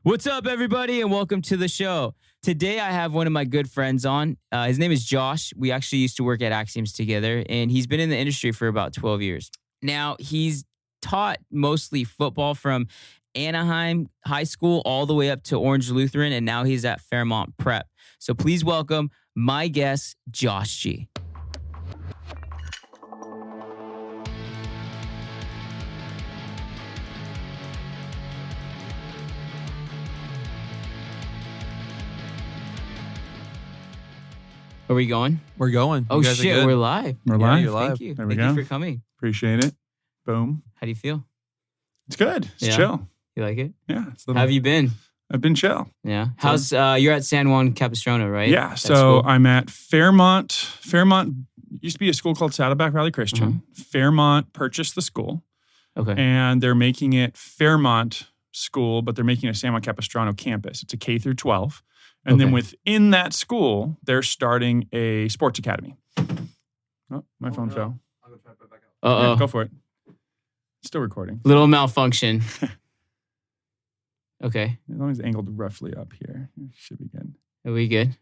What's up, everybody, and welcome to the show. Today, I have one of my good friends on. His name is Josh. We actually used to work at Axioms together, and he's been in the industry for about 12 years. Now, he's taught mostly football from Anaheim High School all the way up to Orange Lutheran, and now he's at Fairmont Prep. So please welcome my guest, Josh G. Are we going? We're going. Oh, shit, we're live. We're live. You're live. Thank you. There we Thank go. you for coming. Appreciate it. Boom. How do you feel? It's good. It's Yeah. chill. You like it? Yeah. How have you been? I've been chill. Yeah. How's you're at San Juan Capistrano, right? Yeah. That's So cool. I'm at Fairmont. Fairmont used to be a school called Saddleback Valley Christian. Fairmont purchased the school, Okay. and they're making it Fairmont School, but they're making it a San Juan Capistrano campus. It's a K through 12. And then Okay. within that school, they're starting a sports academy. Oh, my phone fell. I'm going to try to put it back up. Yeah, go for it. Still recording. Little malfunction. Okay. As long as it's angled roughly up here, it should be good. Are we good?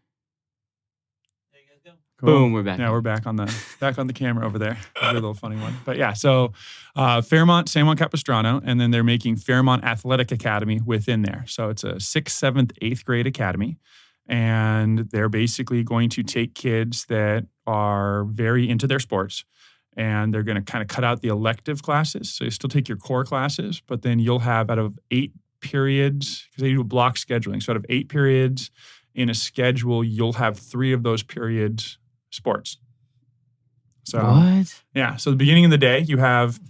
There you guys go. Cool. Boom, we're back. Yeah, we're back on the camera over there. A little funny one. But yeah, so Fairmont, San Juan Capistrano, and then they're making Fairmont Athletic Academy within there. So it's a 6th, 7th, 8th grade academy. And they're basically going to take kids that are very into their sports, and they're going to kind of cut out the elective classes. So you still take your core classes, but then you'll have out of 8 periods, because they do block scheduling. So out of 8 periods in a schedule, you'll have 3 of those periods sports. So What? yeah, so the beginning of the day, you have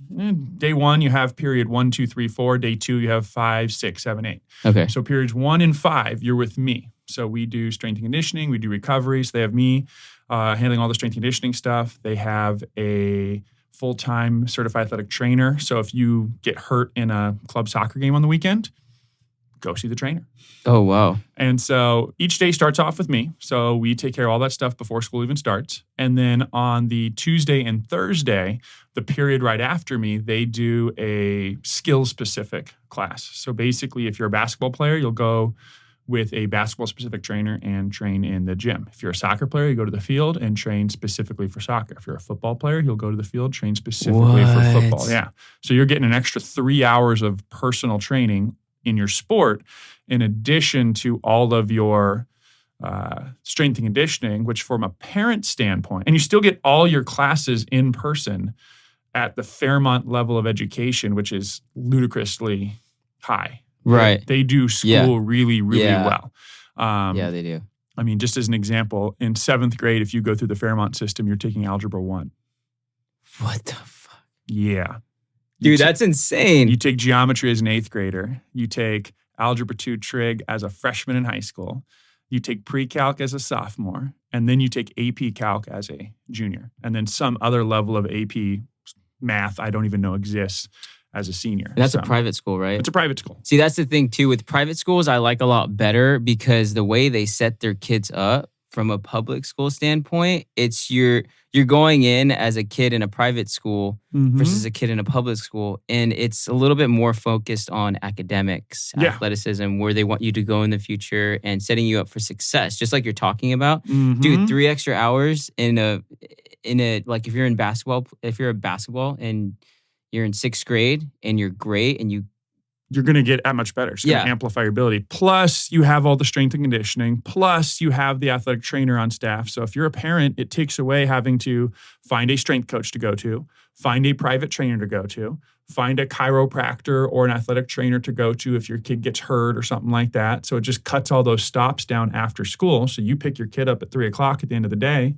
day 1, you have period 1, 2, 3, 4. Day 2, you have 5, 6, 7, 8. Okay. So periods 1 and 5, you're with me. So we do strength and conditioning, we do recovery. So they have me handling all the strength and conditioning stuff. They have a full-time certified athletic trainer. So if you get hurt in a club soccer game on the weekend, go see the trainer. Oh, wow. And so each day starts off with me. So we take care of all that stuff before school even starts. And then on the Tuesday and Thursday, the period right after me, they do a skill-specific class. So basically, if you're a basketball player, you'll go with a basketball-specific trainer and train in the gym. If you're a soccer player, you go to the field and train specifically for soccer. If you're a football player, you'll go to the field, train specifically for football. Yeah. So you're getting an extra 3 hours of personal training in your sport, in addition to all of your strength and conditioning, which from a parent standpoint, and you still get all your classes in person at the Fairmont level of education, which is ludicrously high. Right. They do school Yeah. really, really Yeah. well. Yeah, they do. I mean, just as an example, in 7th grade, if you go through the Fairmont system, you're taking Algebra 1. What the fuck? Yeah. Dude, that's insane. You take geometry as an 8th grader. You take Algebra 2 Trig as a freshman in high school. You take pre-calc as a sophomore. And then you take AP Calc as a junior. And then some other level of AP math I don't even know exists as a senior. And that's So, a private school, right? It's a private school. See, that's the thing, too. With private schools, I like a lot better because the way they set their kids up from a public school standpoint, it's you're going in as a kid in a private school versus a kid in a public school. And it's a little bit more focused on academics, Yeah. athleticism, where they want you to go in the future and setting you up for success, just like you're talking about. Mhm. Dude, 3 extra hours in a like if you're in basketball, if you're a basketball and you're in 6th grade and you're great and you're going to get that much better. It's going to amplify your ability. Plus, you have all the strength and conditioning. Plus, you have the athletic trainer on staff. So if you're a parent, it takes away having to find a strength coach to go to, find a private trainer to go to, find a chiropractor or an athletic trainer to go to if your kid gets hurt or something like that. So it just cuts all those stops down after school. So you pick your kid up at 3 o'clock at the end of the day.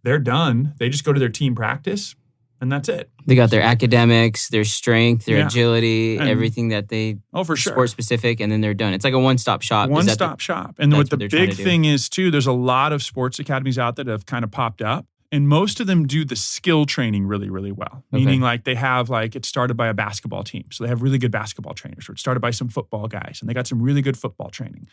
They're done. They just go to their team practice. And that's it. They got their academics, their strength, their Yeah. agility, And- everything that they For sure. sport specific, and then they're done. It's like a one-stop shop. One-stop shop. And that's what the what they're trying big to do. thing is, too, there's a lot of sports academies out there that have kind of popped up. And most of them do the skill training really, really well. Okay. Meaning like they have it's started by a basketball team. So they have really good basketball trainers. Or it's started by some football guys. And they got some really good football training.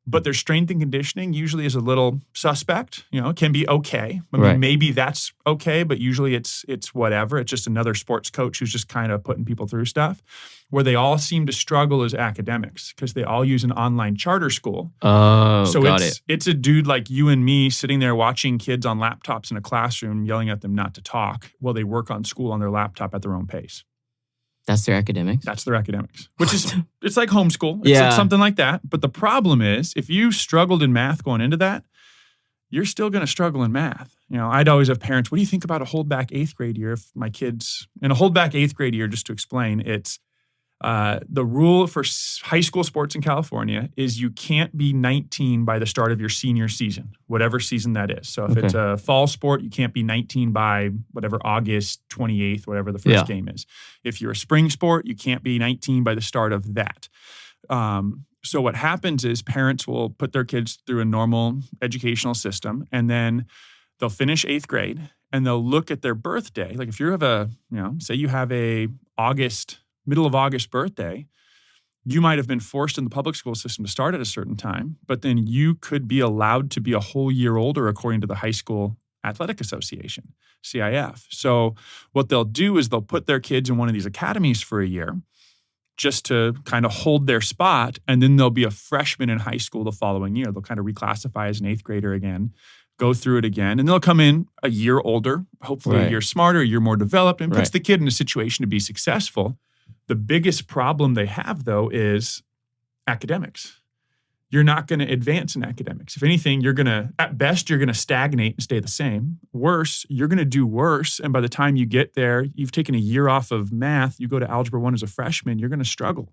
But their strength and conditioning usually is a little suspect. It can be okay. I mean, Right. maybe that's okay, but usually it's whatever. It's just another sports coach who's just kind of putting people through stuff. Where they all seem to struggle is academics because they all use an online charter school. Oh, So got it. it's a dude like you and me sitting there watching kids on laptops in a classroom yelling at them not to talk while they work on school on their laptop at their own pace. That's their academics? That's their academics, which is, it's like homeschool. It's Yeah. like something like that. But the problem is, if you struggled in math going into that, you're still going to struggle in math. I'd always have parents, what do you think about a holdback 8th grade year if my kids, in a holdback 8th grade year, just to explain, it's the rule for high school sports in California is you can't be 19 by the start of your senior season, whatever season that is. So if it's a fall sport, you can't be 19 by whatever August 28th, whatever the first game is. If you're a spring sport, you can't be 19 by the start of that. So what happens is parents will put their kids through a normal educational system, and then they'll finish 8th grade and they'll look at their birthday. Like if you have say you have a middle of August birthday, you might have been forced in the public school system to start at a certain time, but then you could be allowed to be a whole year older according to the High School Athletic Association, CIF. So what they'll do is they'll put their kids in one of these academies for a year just to kind of hold their spot, and then they'll be a freshman in high school the following year. They'll kind of reclassify as an 8th grader again, go through it again, and they'll come in a year older, hopefully a year smarter, a year more developed, and puts the kid in a situation to be successful. The biggest problem they have, though, is academics. You're not going to advance in academics. If anything, at best, you're going to stagnate and stay the same. Worse, you're going to do worse. And by the time you get there, you've taken a year off of math, you go to Algebra 1 as a freshman, you're going to struggle.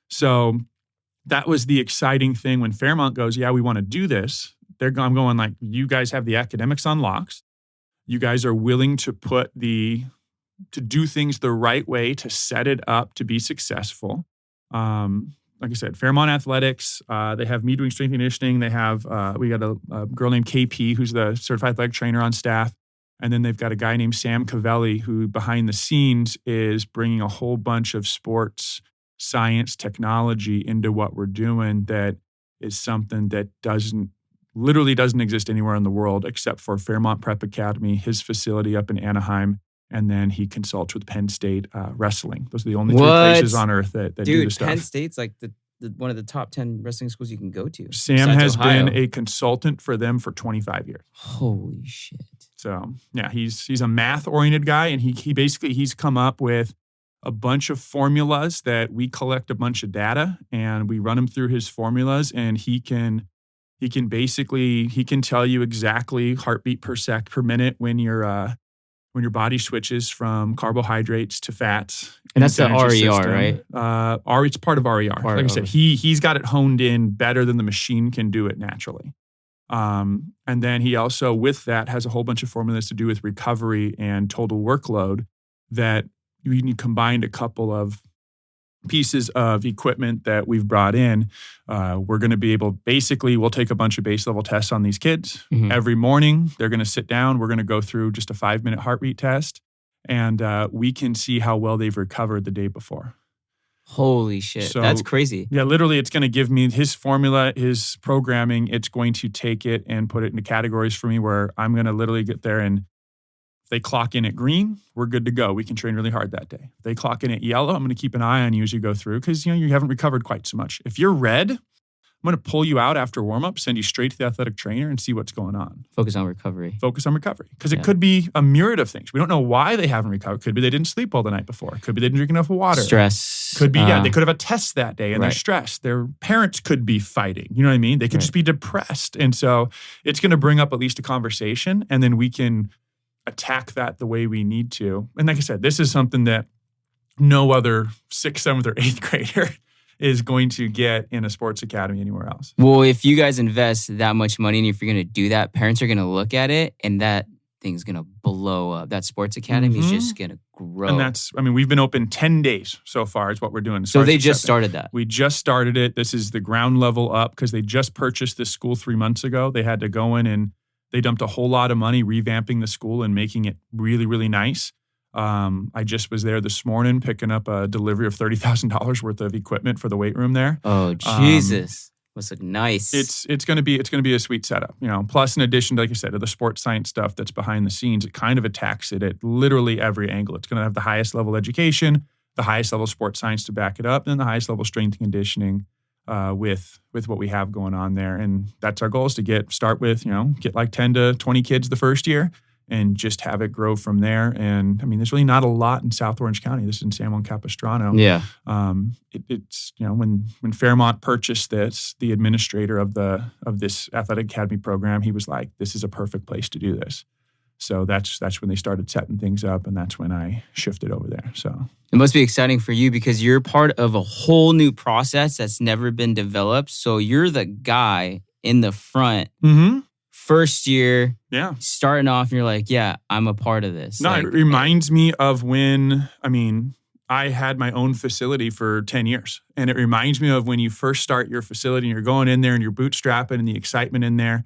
So that was the exciting thing when Fairmont goes, yeah, we want to do this. I'm going like, you guys have the academics on locks. You guys are willing to to do things the right way, to set it up to be successful. Like I said, Fairmont Athletics, they have me doing strength and conditioning. They have, we got a girl named KP, who's the certified athletic trainer on staff. And then they've got a guy named Sam Cavelli, who behind the scenes is bringing a whole bunch of sports, science, technology into what we're doing. That is something that literally doesn't exist anywhere in the world except for Fairmont Prep Academy, his facility up in Anaheim. And then he consults with Penn State wrestling. Those are the only 3 places on earth that do the stuff. Penn State's like one of the top 10 wrestling schools you can go to. Sam has been a consultant for them for 25 years. Holy shit. So, yeah, he's a math-oriented guy, and he's come up with a bunch of formulas that we collect a bunch of data, and we run him through his formulas, and he can tell you exactly heartbeat per sec per minute when your body switches from carbohydrates to fats. And that's the RER, right? It's part of RER. Like I said, he's got it honed in better than the machine can do it naturally. And then he also, with that, has a whole bunch of formulas to do with recovery and total workload that you combined a couple of pieces of equipment that we've brought in. We're going to be we'll take a bunch of base level tests on these kids. Mm-hmm. Every morning, they're going to sit down. We're going to go through just a 5-minute heart rate test, and we can see how well they've recovered the day before. Holy shit. So, that's crazy. Yeah, literally, it's going to give me his formula, his programming. It's going to take it and put it into categories for me where I'm going to literally get there, and if they clock in at green, we're good to go. We can train really hard that day. If they clock in at yellow, I'm going to keep an eye on you as you go through because you haven't recovered quite so much. If you're red, I'm going to pull you out after warm-up, send you straight to the athletic trainer and see what's going on. Focus on recovery. Because it could be a myriad of things. We don't know why they haven't recovered. Could be they didn't sleep well the night before. Could be they didn't drink enough water. Stress. Could be, they could have a test that day and they're stressed. Their parents could be fighting. You know what I mean? They could just be depressed. And so it's going to bring up at least a conversation, and then we can attack that the way we need to. And like I said, this is something that no other 6th, 7th, or 8th grader is going to get in a sports academy anywhere else. Well, if you guys invest that much money and if you're going to do that, parents are going to look at it and that thing's going to blow up. That sports academy is just going to grow. And we've been open 10 days so far is what we're doing. So they just started that. We just started it. This is the ground level up because they just purchased this school 3 months ago. They had to go in and they dumped a whole lot of money revamping the school and making it really, really nice. I just was there this morning picking up a delivery of $30,000 worth of equipment for the weight room there. Oh, Jesus. Must look nice. It's going to be a sweet setup, plus in addition, like I said, to the sports science stuff that's behind the scenes, it kind of attacks it at literally every angle. It's going to have the highest level education, the highest level sports science to back it up, and then the highest level strength and conditioning with what we have going on there. And that's our goal, is to start with, get like 10 to 20 kids the first year and just have it grow from there. And I mean, there's really not a lot in South Orange County. This is in San Juan Capistrano. Yeah. It's when Fairmont purchased this, the administrator of this athletic academy program, he was like, "This is a perfect place to do this." So that's when they started setting things up, and that's when I shifted over there. So it must be exciting for you because you're part of a whole new process that's never been developed. So you're the guy in the front. Mm-hmm. First year, yeah, starting off, and you're like, yeah, I'm a part of this. No, it reminds me of when, I had my own facility for 10 years. And it reminds me of when you first start your facility and you're going in there and you're bootstrapping and the excitement in there.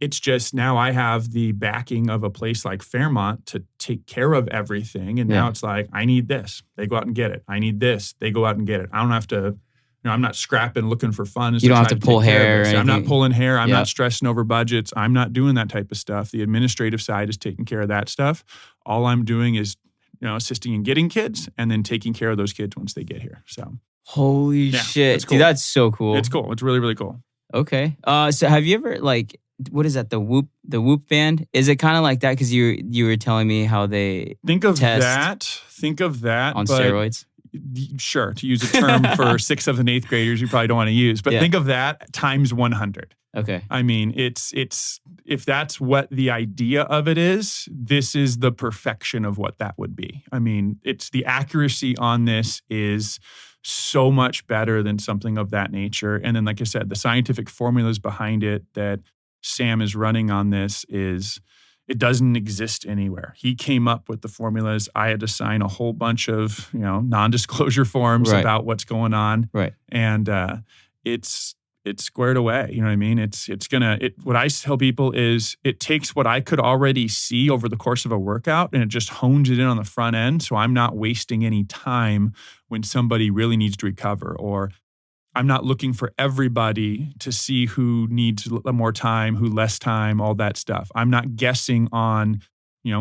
It's just now I have the backing of a place like Fairmont to take care of everything. And now it's like, I need this. They go out and get it. I need this. They go out and get it. I don't have to... I'm not scrapping, looking for fun. You don't have to pull hair. I'm not pulling hair. I'm not stressing over budgets. I'm not doing that type of stuff. The administrative side is taking care of that stuff. All I'm doing is, assisting in getting kids and then taking care of those kids once they get here. So, holy shit, cool. Dude, that's so cool. It's cool. It's really, really cool. Okay. So have you ever what is that? The Whoop band? Is it kind of like that? Because you were telling me how they think of test that on steroids. Sure, to use a term for 6th, 7th, and 8th graders you probably don't want to use, but think of that times 100. Okay. I mean, it's if that's what the idea of it is, this is the perfection of what that would be. I mean, it's the accuracy on this is so much better than something of that nature. And then, like I said, the scientific formulas behind it that Sam is running on this it doesn't exist anywhere. He came up with the formulas. I had to sign a whole bunch of, non-disclosure forms about what's going on. Right. And it's squared away. You know what I mean? What I tell people is it takes what I could already see over the course of a workout and it just hones it in on the front end. So I'm not wasting any time when somebody really needs to recover, or I'm not looking for everybody to see who needs more time, who less time, all that stuff. I'm not guessing on,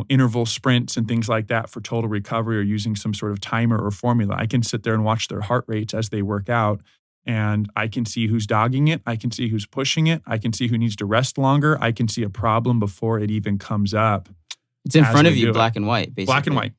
interval sprints and things like that for total recovery or using some sort of timer or formula. I can sit there and watch their heart rates as they work out, and I can see who's dogging it. I can see who's pushing it. I can see who needs to rest longer. I can see a problem before it even comes up. It's in front of you, black and white, basically. Black and white.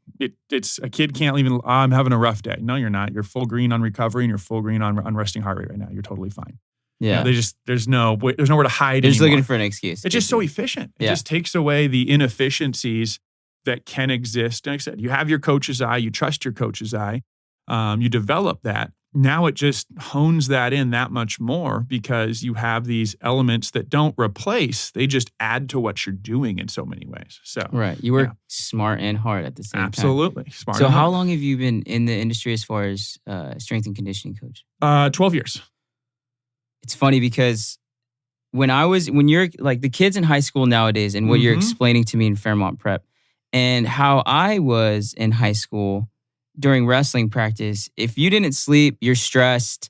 It's a kid can't even, I'm having a rough day. No, you're not. You're full green on recovery and you're full green on resting heart rate right now. You're totally fine. Yeah. There's nowhere to hide. They're just looking for an excuse. It's just so efficient. It just takes away the inefficiencies that can exist. And like I said, you have your coach's eye, you trust your coach's eye, you develop that. Now it just hones that in that much more because you have these elements that don't replace, they just add to what you're doing in so many ways. So right. You work smart and hard at the same time. Absolutely. Smart. So how long have you been in the industry as far as strength and conditioning coach? 12 years. It's funny because when you're like the kids in high school nowadays and what you're explaining to me in Fairmont Prep and how I was in high school during wrestling practice, if you didn't sleep, you're stressed,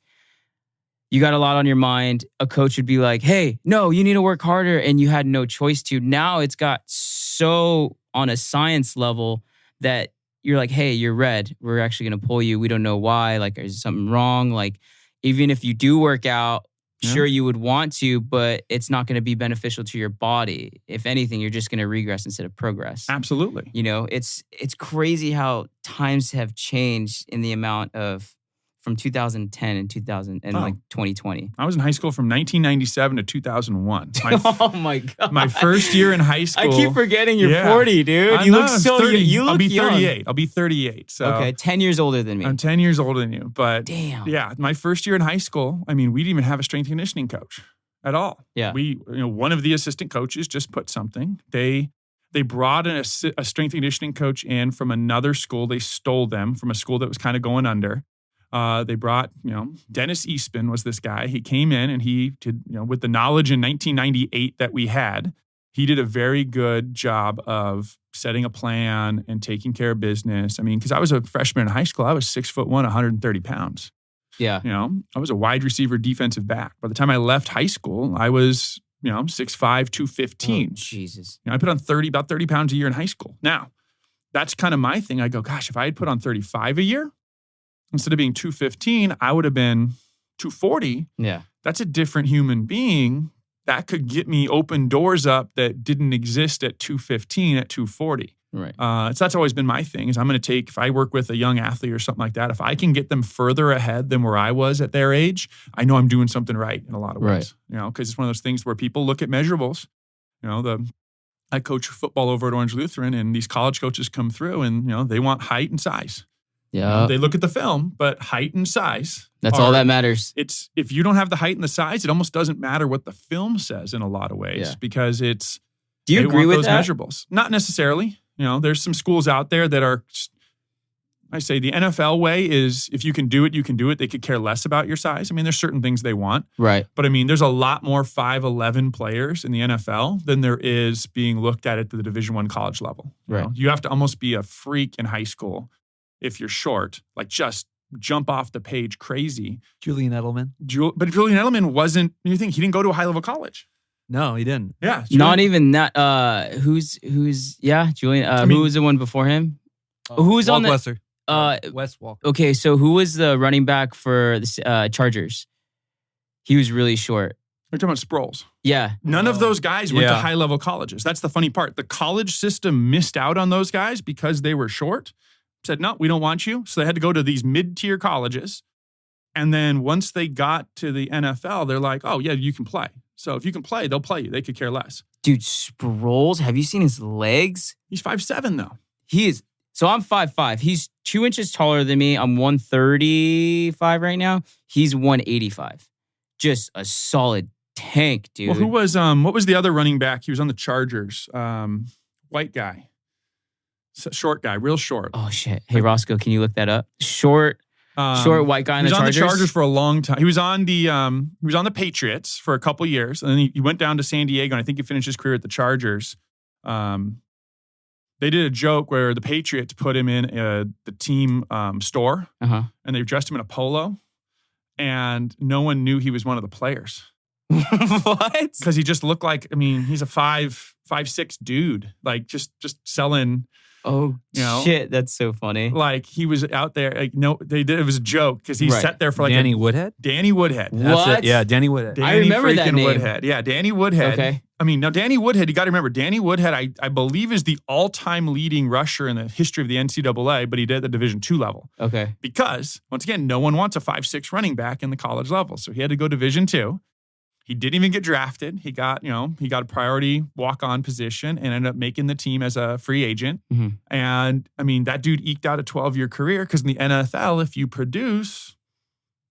you got a lot on your mind, a coach would be like, hey, no, you need to work harder, and you had no choice to. Now it's got so on a science level that you're like, hey, you're red. We're actually going to pull you. We don't know why. Like, is something wrong? Like, even if you do work out, sure, you would want to, but it's not going to be beneficial to your body. If anything, you're just going to regress instead of progress. Absolutely. It's crazy how times have changed in the amount of from 2010 and 2020. I was in high school from 1997 to 2001. Oh my God. My first year in high school. I keep forgetting you're 40, dude. You look so 30. you look I'll be young. 38. I'll be 38. So okay, 10 years older than me. I'm 10 years older than you. But damn. Yeah, my first year in high school, we didn't even have a strength and conditioning coach at all. Yeah. One of the assistant coaches just put something. They brought a strength and conditioning coach in from another school. They stole them from a school that was kind of going under. They brought, Dennis Eastman was this guy. He came in and he did, with the knowledge in 1998 that we had, he did a very good job of setting a plan and taking care of business. Because I was a freshman in high school. I was 6'1", 130 pounds. Yeah. You know, I was a wide receiver defensive back. By the time I left high school, I was, 6'5", 215. Oh, Jesus. I put on about 30 pounds a year in high school. Now, that's kind of my thing. I go, gosh, if I had put on 35 a year, instead of being 215, I would have been 240. Yeah. That's a different human being. That could get me open doors up that didn't exist at 215 at 240. Right. So that's always been my thing is I'm going to take, if I work with a young athlete or something like that, if I can get them further ahead than where I was at their age, I know I'm doing something right in a lot of ways. Right. Because it's one of those things where people look at measurables. I coach football over at Orange Lutheran, and these college coaches come through and, they want height and size. Yeah. They look at the film, but height and size. That's all that matters. It's if you don't have the height and the size, it almost doesn't matter what the film says in a lot of ways because it's. Do you agree with those that? measurables? Not necessarily. There's some schools out there that are. I say the NFL way is if you can do it, you can do it. They could care less about your size. I mean, there's certain things they want. Right. But I mean, there's a lot more 5'11" players in the NFL than there is being looked at the Division I college level. Right. You have to almost be a freak in high school if you're short, like just jump off the page crazy. Julian Edelman. But Julian Edelman wasn't, he didn't go to a high level college. No, he didn't. Yeah. Not even that. Who's Julian? Who was the one before him? Who's on the Wesser. Wes Walker. Okay, so who was the running back for the Chargers? He was really short. We're talking about Sproles. Yeah. None of those guys went to Yeah. high level colleges. That's the funny part. The college system missed out on those guys because they were short. Said, no, we don't want you. So they had to go to these mid-tier colleges. And then once they got to the NFL, they're like, oh, yeah, you can play. So if you can play, they'll play you. They could care less. Dude, Sproles, have you seen his legs? He's 5'7", though. He is. So I'm 5'5". He's 2 inches taller than me. I'm 135 right now. He's 185. Just a solid tank, dude. Well, what was the other running back? He was on the Chargers. White guy. Short guy, real short. Oh, shit. Hey, Roscoe, can you look that up? Short white guy in the Chargers? He was on the Chargers for a long time. He was on the Patriots for a couple years, and then he went down to San Diego, and I think he finished his career at the Chargers. They did a joke where the Patriots put him in the team store, and they dressed him in a polo, and no one knew he was one of the players. What? Because he just looked like, he's a 5'6" dude, like just selling. Oh, shit. That's so funny. Like he was out there. Like, no, they did. It was a joke because he sat there for like Danny Woodhead? Danny Woodhead. That's What? it. Yeah, Danny Woodhead. Danny I remember that freaking name. Woodhead. Yeah, Danny Woodhead. Okay. Now Danny Woodhead, you got to remember, Danny Woodhead, I believe is the all-time leading rusher in the history of the NCAA, but he did at the Division II level. Okay. Because, once again, no one wants a 5'6" running back in the college level. So he had to go Division II. He didn't even get drafted. He got a priority walk-on position and ended up making the team as a free agent. Mm-hmm. And, that dude eked out a 12-year career because in the NFL, if you produce,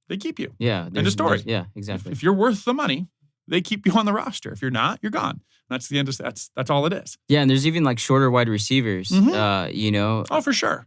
they keep you. Yeah. End of story. Yeah, exactly. If you're worth the money, they keep you on the roster. If you're not, you're gone. That's the end of that's all it is. Yeah, and there's even like shorter wide receivers, Oh, for sure.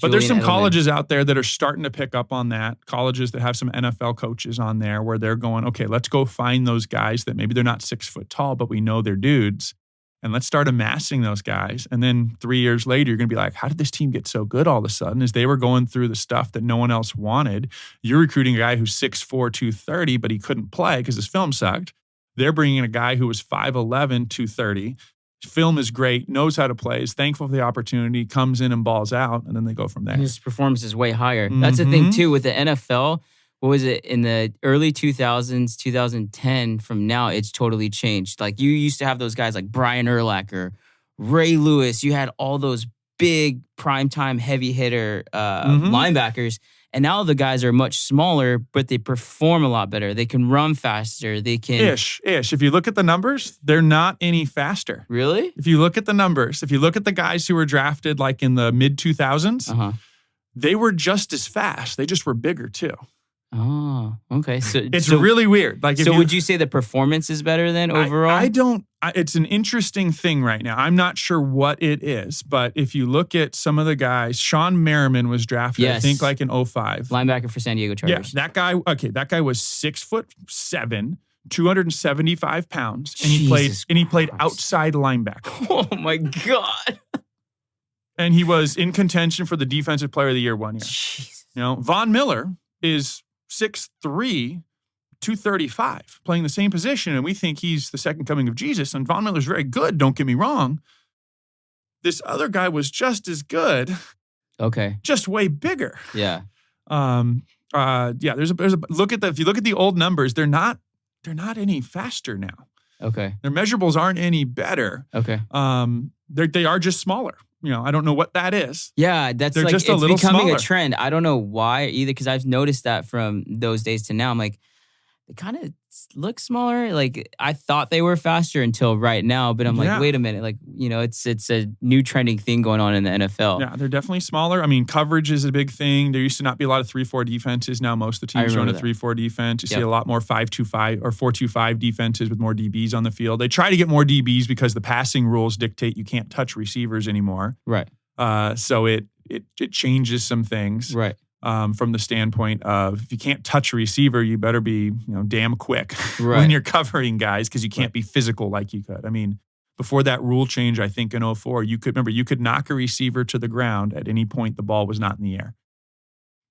But there's some colleges out there that are starting to pick up on that. Colleges that have some NFL coaches on there where they're going, okay, let's go find those guys that maybe they're not 6 foot tall, but we know they're dudes. And let's start amassing those guys. And then 3 years later, you're going to be like, how did this team get so good all of a sudden? As they were going through the stuff that no one else wanted. You're recruiting a guy who's 6'4", 230, but he couldn't play because his film sucked. They're bringing in a guy who was 5'11", 230. Film is great, knows how to play, is thankful for the opportunity, comes in and balls out, and then they go from there. His performance is way higher. That's the thing, too, with the NFL. What was it? In the early 2000s, 2010, from now, it's totally changed. Like, you used to have those guys like Brian Urlacher, Ray Lewis. You had all those big primetime heavy hitter linebackers. And now the guys are much smaller, but they perform a lot better. They can run faster. They can... Ish. If you look at the numbers, they're not any faster. Really? If you look at the numbers, if you look at the guys who were drafted like in the mid-2000s, they were just as fast. They just were bigger too. Oh, okay. So it's really weird. Like, would you say the performance is better then overall? I don't. It's an interesting thing right now. I'm not sure what it is, but if you look at some of the guys, Sean Merriman was drafted, I think, like in 05. Linebacker for San Diego Chargers. Yeah, that guy. Okay, that guy was 6'7", 275 pounds, and he played outside linebacker. Oh my God! And he was in contention for the Defensive Player of the Year one year. Jesus. Von Miller is 6'3", 235, playing the same position, and we think he's the second coming of Jesus. And Von Miller's very good, don't get me wrong. This other guy was just as good, Okay. just way bigger. Yeah. There's a look at if you look at the old numbers, they're not any faster now. Okay. Their measurables aren't any better. Okay. They are just smaller. I don't know what that is. Yeah, that's They're like just a it's little becoming smaller. a trend. I don't know why either, because I've noticed that from those days to now. I'm like, they kind of look smaller. Like I thought they were faster until right now, but I'm like, Yeah. wait a minute. Like, it's a new trending thing going on in the NFL. Yeah, they're definitely smaller. I mean, coverage is a big thing. There used to not be a lot of 3-4 defenses. Now most of the teams run a remember that. 3-4 defense. You see Yep. a lot more 5-2-5 or 4-2-5 defenses with more DBs on the field. They try to get more DBs because the passing rules dictate you can't touch receivers anymore. Right. So it changes some things. Right. From the standpoint of if you can't touch a receiver, you better be damn quick Right. when you're covering guys because you can't be physical like you could. I mean, before that rule change, I think in 2004, you could knock a receiver to the ground at any point the ball was not in the air.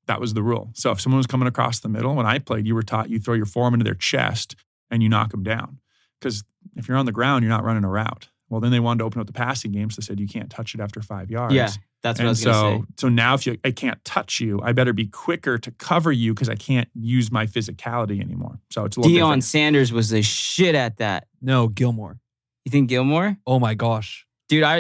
That was the rule. So if someone was coming across the middle, when I played, you were taught you throw your forearm into their chest and you knock them down. Because if you're on the ground, you're not running a route. Well, then they wanted to open up the passing game, so they said you can't touch it after 5 yards. Yeah, that's what I was going to say. So now if I can't touch you, I better be quicker to cover you because I can't use my physicality anymore. So it's a little Deion different. Sanders was the shit at that. No, Gilmore. You think Gilmore? Oh my gosh. Dude, I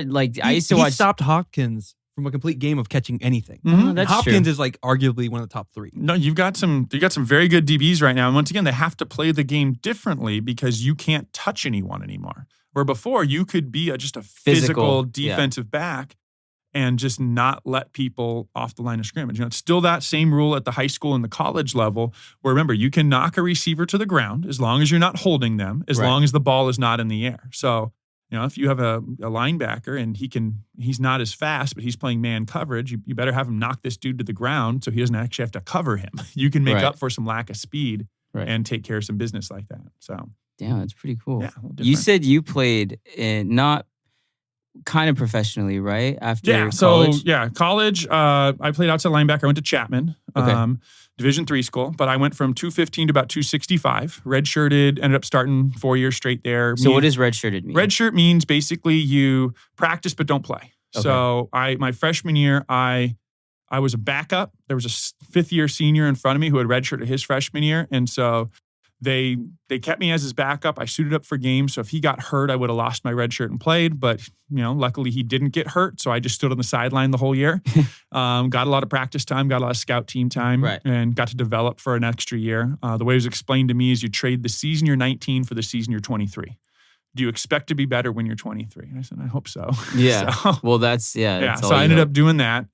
used to He watch. stopped Hopkins from a complete game of catching anything. Mhm. Oh, that's Hopkins true. is like arguably one of the top 3. No, you got some very good DBs right now. And once again, they have to play the game differently because you can't touch anyone anymore. Where before you could be just a physical defensive back and just not let people off the line of scrimmage. It's still that same rule at the high school and the college level where remember, you can knock a receiver to the ground as long as you're not holding them, as Right. long as the ball is not in the air. So, if you have a linebacker and he's not as fast, but he's playing man coverage, you better have him knock this dude to the ground so he doesn't actually have to cover him. You can make Right. up for some lack of speed Right. and take care of some business like that. So, Damn, that's pretty cool. yeah. a little You different. said you played not kind of professionally, right? After college. college? I played outside linebacker. I went to Chapman, Okay. Division III school, but I went from 215 to about 265. Redshirted, ended up starting 4 years straight there. So what does redshirted mean? Redshirt means basically you practice but don't play. Okay. So my freshman year, I was a backup. There was a fifth-year senior in front of me who had redshirted his freshman year, and so they kept me as his backup. I suited up for games, so if he got hurt, I would have lost my red shirt and played. But luckily he didn't get hurt, so I just stood on the sideline the whole year. Got a lot of practice time, got a lot of scout team time, Right. and got to develop for an extra year. The way it was explained to me is you trade the season you're 19 for the season you're 23. Do you expect to be better when you're 23? And I said, I hope so. Yeah. So, Well, that's yeah. all So I you ended hope. up doing that.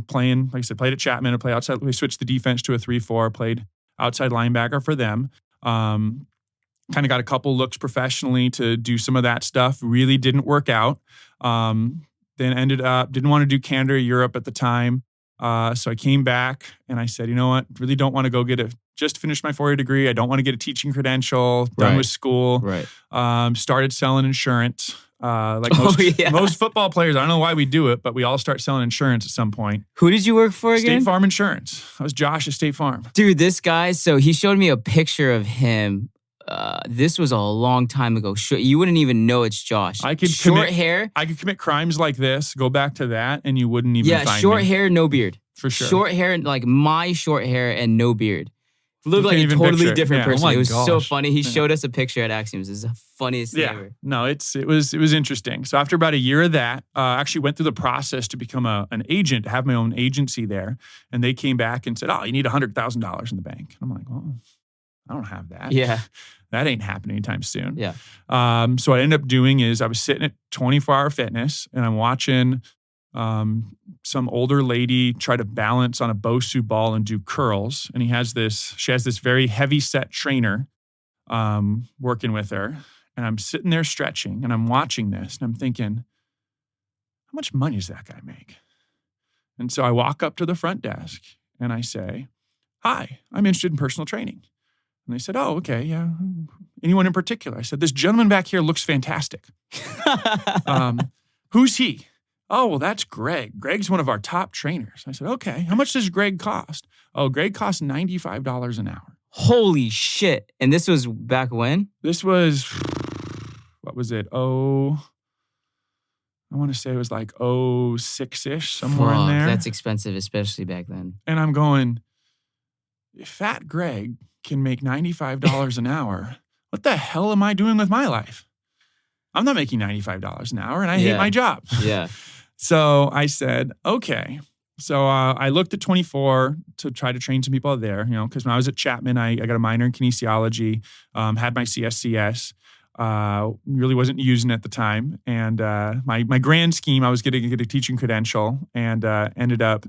Playing, like I said, played at Chapman. I played outside. We switched the defense to a 3-4. Played outside linebacker for them. Kind of got a couple looks professionally to do some of that stuff. Really didn't work out. Then ended up, didn't want to do Canada, Europe at the time. So I came back and I said, you know what? Really don't want to go just finish my 4-year degree. I don't want to get a teaching credential, done Right. with school. Right. Started selling insurance. Like Oh, yeah. most football players, I don't know why we do it, but we all start selling insurance at some point. Who did you work for again? State Farm Insurance. I was Josh at State Farm. Dude, this guy, so he showed me a picture of him. This was a long time ago. You wouldn't even know it's Josh. I could short commit- hair. I could commit crimes like this, go back to that, and you wouldn't even Yeah, find short me. hair, no beard. For sure. Short hair, like my short hair and no beard. Looked You like can't a even totally picture it. different Yeah. person. Oh my It was so gosh. funny. He showed us a picture at Axioms. It's the funniest thing Yeah. ever. No, it was interesting. So after about a year of that, I actually went through the process to become an agent, to have my own agency there. And they came back and said, oh, you need $100,000 in the bank. I'm like, well, I don't have that. Yeah. That ain't happening anytime soon. Yeah. So what I ended up doing is I was sitting at 24-hour fitness and I'm watching some older lady try to balance on a Bosu ball and do curls. And she has this very heavy set trainer working with her. And I'm sitting there stretching and I'm watching this and I'm thinking, how much money does that guy make? And so I walk up to the front desk and I say, hi, I'm interested in personal training. And they said, oh, okay, yeah. Anyone in particular? I said, this gentleman back here looks fantastic. Who's he? Oh, well, that's Greg. Greg's one of our top trainers. I said, okay, how much does Greg cost? Oh, Greg costs $95 an hour. Holy shit. And this was back when? This was, what was it? Oh, I want to say it was like 06-ish, somewhere in Fuck, there. that's expensive, especially back then. And I'm going, if Fat Greg can make $95 an hour, what the hell am I doing with my life? I'm not making $95 an hour and I hate my job. Yeah. So I said, okay. So I looked at 24 to try to train some people out there, because when I was at Chapman, I got a minor in kinesiology, had my CSCS, really wasn't using it at the time. And my grand scheme, I was going to get a teaching credential and ended up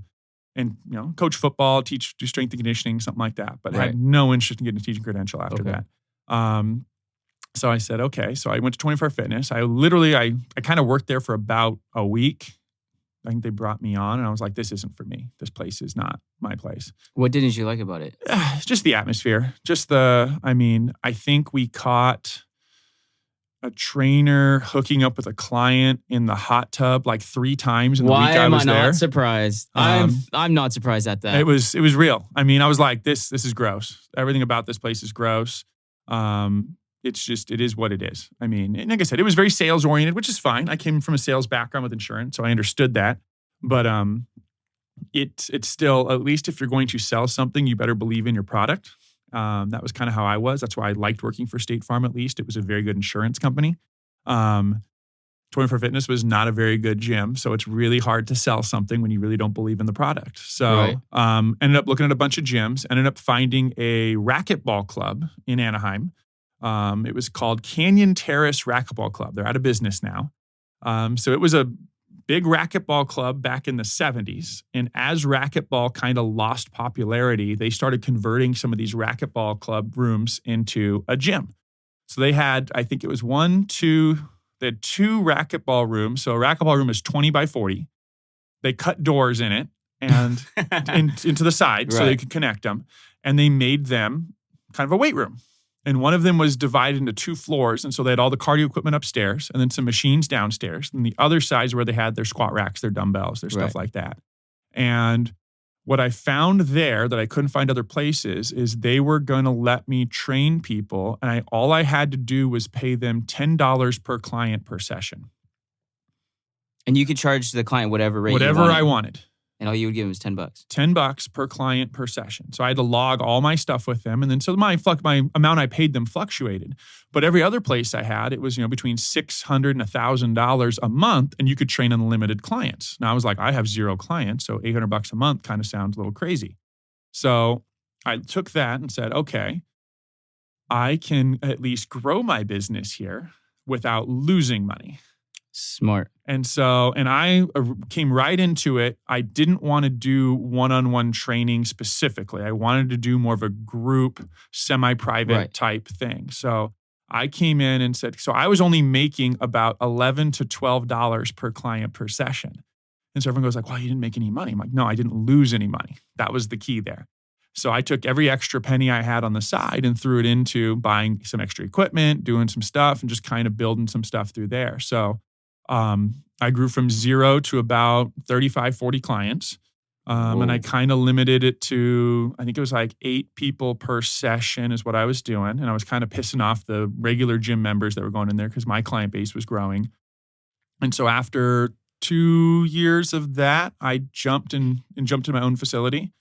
and coach football, do strength and conditioning, something like that. But had no interest in getting a teaching credential after that. So I said, okay. So I went to 24 Fitness. I kind of worked there for about a week. I think they brought me on and I was like, this isn't for me. This place is not my place. What didn't you like about it? Just the atmosphere. I think we caught a trainer hooking up with a client in the hot tub like 3 times in the week I was there. Why am I not surprised? I'm not surprised at that. It was real. I was like, this is gross. Everything about this place is gross. It is what it is. And like I said, it was very sales oriented, which is fine. I came from a sales background with insurance, so I understood that. But it's still, at least if you're going to sell something, you better believe in your product. That was kind of how I was. That's why I liked working for State Farm, at least. It was a very good insurance company. 24 Fitness was not a very good gym, so it's really hard to sell something when you really don't believe in the product. So ended up looking at a bunch of gyms, ended up finding a racquetball club in Anaheim. It was called Canyon Terrace Racquetball Club. They're out of business now. So it was a big racquetball club back in the 70s. And as racquetball kind of lost popularity, they started converting some of these racquetball club rooms into a gym. So they had, I think it was they had 2 racquetball rooms. So a racquetball room is 20 by 40. They cut doors in it and into the side so they could connect them. And they made them kind of a weight room. And one of them was divided into 2 floors. And so they had all the cardio equipment upstairs and then some machines downstairs. And the other side is where they had their squat racks, their dumbbells, their stuff like that. And what I found there that I couldn't find other places is they were going to let me train people. And all I had to do was pay them $10 per client per session. And you could charge the client whatever rate I wanted. And all you would give them was $10. $10 per client per session. So I had to log all my stuff with them. And then so my amount I paid them fluctuated. But every other place I had, it was between $600 and $1,000 a month. And you could train unlimited clients. Now I was like, I have 0 clients. So $800 a month kind of sounds a little crazy. So I took that and said, okay, I can at least grow my business here without losing money. Smart. And I came right into it. I didn't want to do one-on-one training specifically. I wanted to do more of a group, semi-private type thing. So I came in and said, so I was only making about $11 to $12 per client per session. And so everyone goes like, well, you didn't make any money. I'm like, no, I didn't lose any money. That was the key there. So I took every extra penny I had on the side and threw it into buying some extra equipment, doing some stuff, and just kind of building some stuff through there. So I grew from 0 to about 35, 40 clients. And I kind of limited it to, I think it was like 8 people per session is what I was doing. And I was kind of pissing off the regular gym members that were going in there because my client base was growing. And so after 2 years of that, I jumped to my own facility.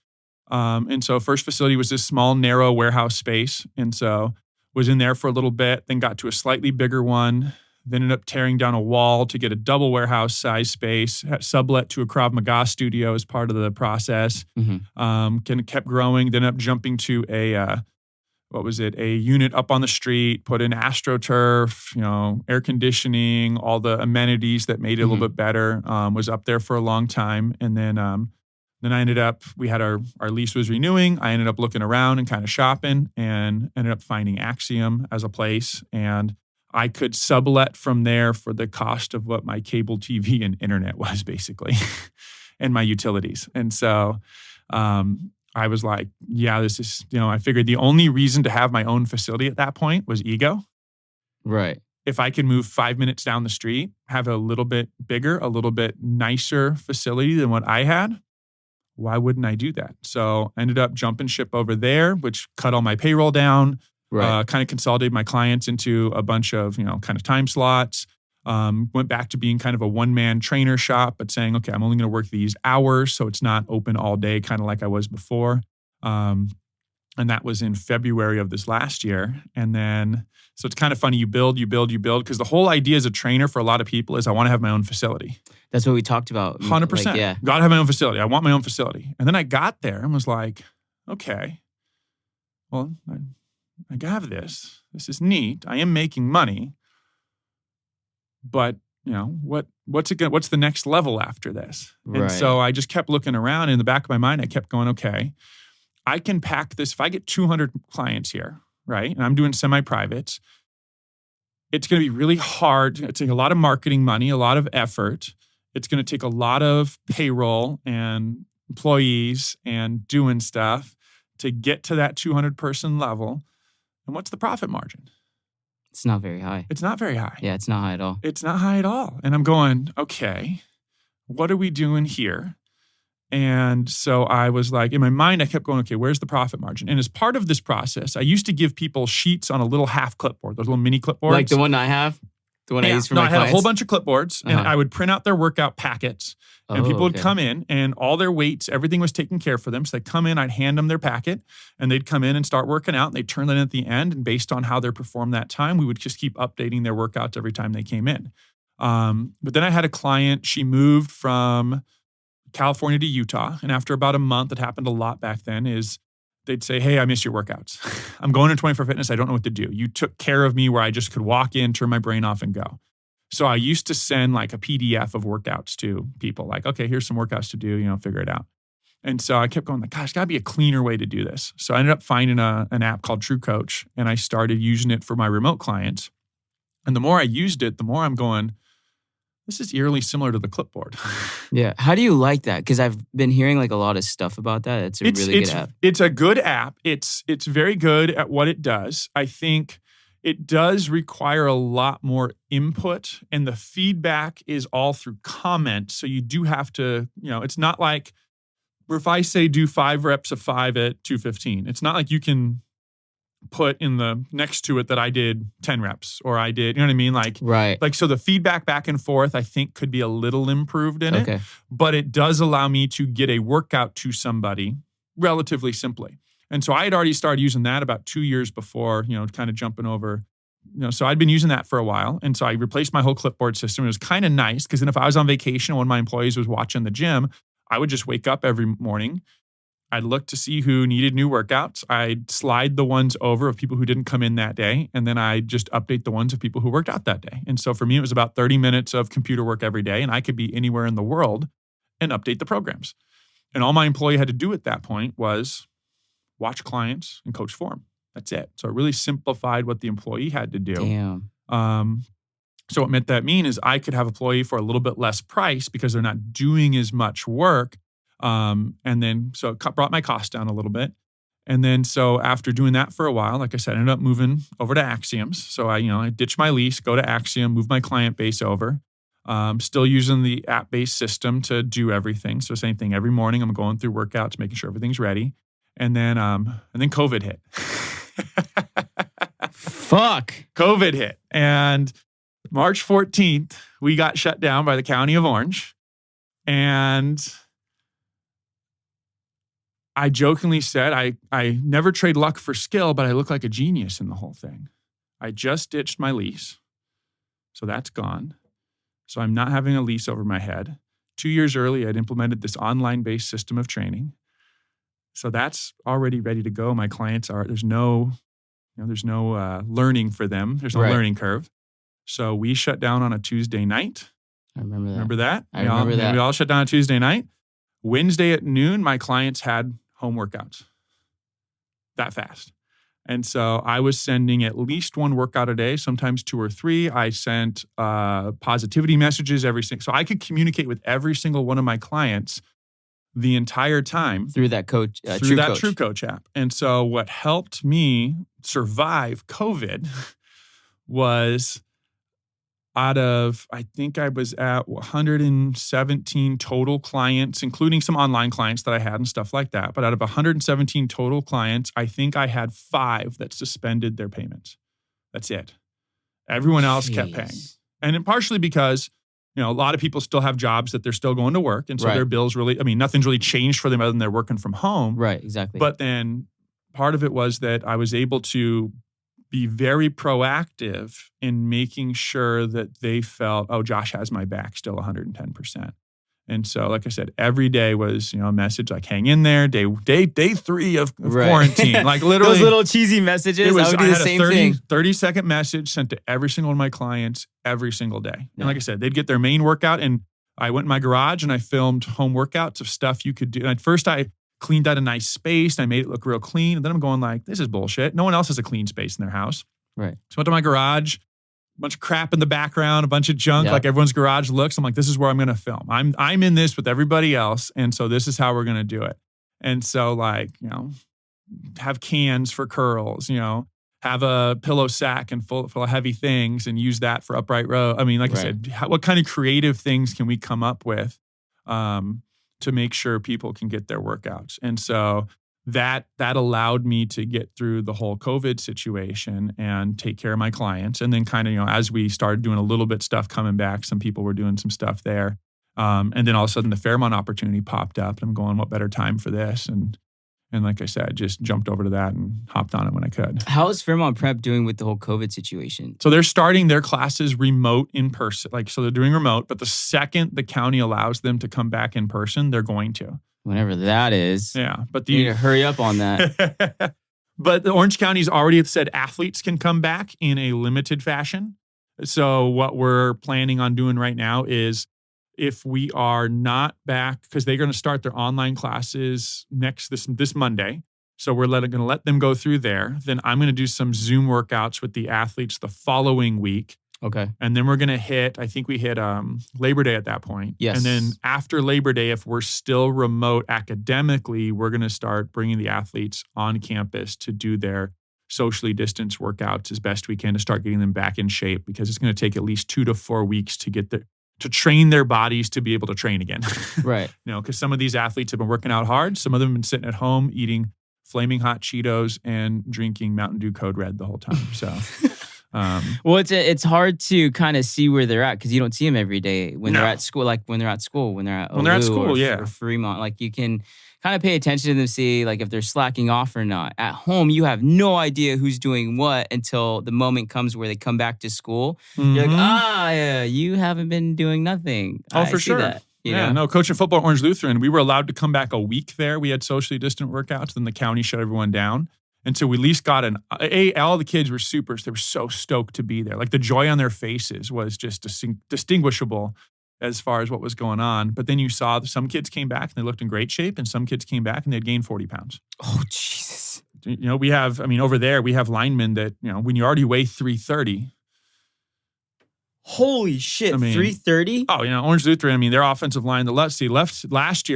And so first facility was this small, narrow warehouse space. And so was in there for a little bit, then got to a slightly bigger one. Then ended up tearing down a wall to get a double warehouse size space, sublet to a Krav Maga studio as part of the process. Kept growing, then up jumping to a unit up on the street, put in AstroTurf, air conditioning, all the amenities that made it a little bit better, was up there for a long time. And then I ended up, our lease was renewing. I ended up looking around and kind of shopping and ended up finding Axiom as a place. And I could sublet from there for the cost of what my cable TV and internet was basically and my utilities. And so I was like, yeah, this is, I figured the only reason to have my own facility at that point was ego. Right. if I can move 5 minutes down the street, have a little bit bigger, a little bit nicer facility than what I had, why wouldn't I do that? So I ended up jumping ship over there, which cut all my payroll down, Right. kind of consolidated my clients into a bunch of, kind of time slots. Went back to being kind of a one-man trainer shop, but saying, okay, I'm only going to work these hours, so it's not open all day, kind of like I was before. And that was in February of this last year. And then, so it's kind of funny, you build, because the whole idea as a trainer for a lot of people is I want to have my own facility. That's what we talked about. 100%. Like, yeah. Got to have my own facility. I want my own facility. And then I got there and was like, okay, well, I have this. This is neat. I am making money. But, what's the next level after this? And Right. so I just kept looking around. And in the back of my mind, I kept going, okay, I can pack this. If I get 200 clients here, right, and I'm doing semi-privates, it's going to be really hard. It's going to take a lot of marketing money, a lot of effort. It's going to take a lot of payroll and employees and doing stuff to get to that 200 person level. And what's the profit margin? It's not very high. It's not very high. Yeah, it's not high at all. It's not high at all. And I'm going, okay, what are we doing here? And so I was like, in my mind, I kept going, okay, where's the profit margin? And as part of this process, I used to give people sheets on a little half clipboard, those little mini clipboards. Like the one I have? The one I use for my I had clients? a whole bunch of clipboards, and Uh-huh. I would print out their workout packets, and people would come in, and all their weights, everything was taken care for them. So they'd come in, I'd hand them their packet, and they'd come in and start working out, and they'd turn that in at the end, and based on how they performed that time, we would just keep updating their workouts every time they came in. But then I had a client, she moved from California to Utah, and after about a month, it happened a lot back then, is they'd say, hey, I miss your workouts. I'm going to 24 Fitness. I don't know what to do. You took care of me where I just could walk in, turn my brain off, and go. So I used to send like a PDF of workouts to people, like, okay, here's some workouts to do, figure it out. And so I kept going like, gosh, there's gotta be a cleaner way to do this. So I ended up finding an app called True Coach, and I started using it for my remote clients. And the more I used it, the more I'm going, this is eerily similar to the clipboard. Yeah. How do you like that? Because I've been hearing like a lot of stuff about that. It's a really good app. It's a good app. It's very good at what it does. I think it does require a lot more input, and the feedback is all through comment. So you do have to, it's not like if I say do 5 reps of 5 at 215, it's not like you can put in the next to it that I did 10 reps or I did, you know what I mean? Right. So the feedback back and forth, I think could be a little improved in it, but it does allow me to get a workout to somebody relatively simply. And so I had already started using that about 2 years before, kind of jumping over, so I'd been using that for a while. And so I replaced my whole clipboard system. It was kind of nice because then if I was on vacation and one of my employees was watching the gym, I would just wake up every morning. I'd look to see who needed new workouts. I'd slide the ones over of people who didn't come in that day. And then I'd just update the ones of people who worked out that day. And so for me, it was about 30 minutes of computer work every day. And I could be anywhere in the world and update the programs. And all my employee had to do at that point was watch clients and coach form. That's it. So it really simplified what the employee had to do. Damn. So what meant that mean is I could have an employee for a little bit less price because they're not doing as much work. And then, so it brought my cost down a little bit. And then, so after doing that for a while, like I said, I ended up moving over to Axioms. So I ditched my lease, go to Axiom, move my client base over. Still using the app-based system to do everything. So same thing, every morning I'm going through workouts, making sure everything's ready. And then COVID hit. Fuck. COVID hit. And March 14th, we got shut down by the county of Orange. And I jokingly said, I never trade luck for skill, but I look like a genius in the whole thing. I just ditched my lease. So that's gone. So I'm not having a lease over my head. 2 years early, I'd implemented this online-based system of training. So that's already ready to go. My clients there's no learning for them. There's no learning curve. So we shut down on a Tuesday night. I remember that. Remember that? I remember that. We all shut down on Tuesday night. Wednesday at noon, my clients had home workouts. That fast. And so I was sending at least one workout a day, sometimes 2 or 3. I sent positivity messages so I could communicate with every single one of my clients the entire time through that coach, True Coach app. And so what helped me survive COVID was out of, I think I was at 117 total clients, including some online clients that I had and stuff like that. But out of 117 total clients, I think I had 5 that suspended their payments. That's it. Everyone else kept paying. And partially because, a lot of people still have jobs that they're still going to work. And so their bills really, nothing's really changed for them other than they're working from home. Right, exactly. But then part of it was that I was able to be very proactive in making sure that they felt, oh, Josh has my back still 110%. And so, like I said, every day was, a message like, hang in there, day 3 of quarantine. Like literally. Those little cheesy messages, I would do the same thing. 30-second message sent to every single one of my clients every single day. And like I said, they'd get their main workout, and I went in my garage and I filmed home workouts of stuff you could do. And at first I cleaned out a nice space and I made it look real clean. And then I'm going like, this is bullshit. No one else has a clean space in their house. Right. So I went to my garage, a bunch of crap in the background, a bunch of junk, like everyone's garage looks. I'm like, this is where I'm going to film. I'm in this with everybody else. And so this is how we're going to do it. And so like, have cans for curls, have a pillow sack and full of heavy things and use that for upright row. I said, what kind of creative things can we come up with to make sure people can get their workouts? And so that allowed me to get through the whole COVID situation and take care of my clients. And then kind of, as we started doing a little bit stuff coming back, some people were doing some stuff there. And then all of a sudden the Fairmont opportunity popped up and I'm going, what better time for this? And like I said, just jumped over to that and hopped on it when I could. How is Fairmont Prep doing with the whole COVID situation? So they're starting their classes remote in person. So they're doing remote, but the second the county allows them to come back in person, they're going to. Whenever that is. Yeah. But you need to hurry up on that. But the Orange County's already said athletes can come back in a limited fashion. So what we're planning on doing right now is, if we are not back, because they're going to start their online classes this Monday. So we're going to let them go through there. Then I'm going to do some Zoom workouts with the athletes the following week. Okay. And then we're going to I think we hit Labor Day at that point. Yes. And then after Labor Day, if we're still remote academically, we're going to start bringing the athletes on campus to do their socially distanced workouts as best we can to start getting them back in shape, because it's going to take at least 2 to 4 weeks to get to train their bodies to be able to train again. Right. Because some of these athletes have been working out hard. Some of them have been sitting at home eating flaming hot Cheetos and drinking Mountain Dew Code Red the whole time. So, well, it's hard to kind of see where they're at because you don't see them every day when they're at school. Like when they're at school, when they're at school, or Fremont. Like you can kind of pay attention to them, see like if they're slacking off or not. At home, you have no idea who's doing what until the moment comes where they come back to school. Mm-hmm. You're like, you haven't been doing nothing. Oh, for sure. That, you know? No, coaching football at Orange Lutheran, we were allowed to come back a week there. We had socially distant workouts. Then the county shut everyone down. And so we at least got all the kids were they were so stoked to be there. Like the joy on their faces was just distinguishable as far as what was going on. But then you saw some kids came back and they looked in great shape, and some kids came back and they'd gained 40 pounds. Oh, Jesus. We have, over there, we have linemen that, when you already weigh 330. Holy shit, 330? Oh, Orange Lutheran, their offensive line, last year,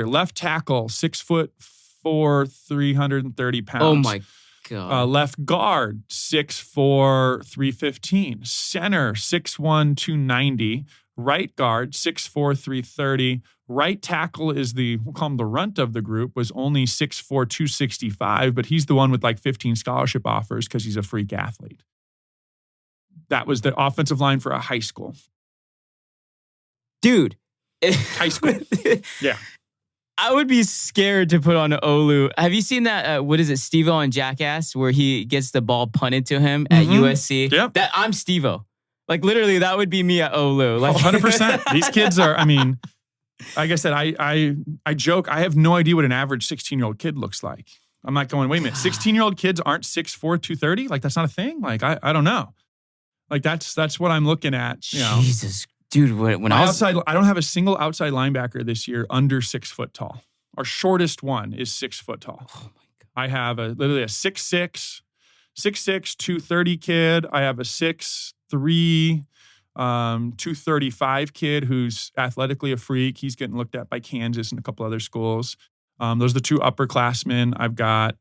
left tackle, 6'4", 330 pounds. Oh my God. Left guard, 6'4", 315. Center, 6'1", 290. Right guard, 6'4", 330. Right tackle is we'll call him the runt of the group, was only 6'4", 265, but he's the one with like 15 scholarship offers because he's a freak athlete. That was the offensive line for a high school. Dude. High school. Yeah. I would be scared to put on an Olu. Have you seen that, what is it, Steve-O on Jackass, where he gets the ball punted to him at USC? Yep. I'm Steve-O. Like, literally, that would be me at Olu. Like, 100%. These kids are, like I said, I joke, I have no idea what an average 16-year-old kid looks like. I'm not going, wait a minute, 16-year-old kids aren't 6'4", 230? Like, that's not a thing? Like, I don't know. Like, that's what I'm looking at, Jesus, dude, when I don't have a single outside linebacker this year under 6 foot tall. Our shortest one is 6 foot tall. Oh, my God. I have literally a 6'6", 230 kid. I have a 6'3", 235 kid who's athletically a freak. He's getting looked at by Kansas and a couple other schools. Those are the 2 upperclassmen. I've got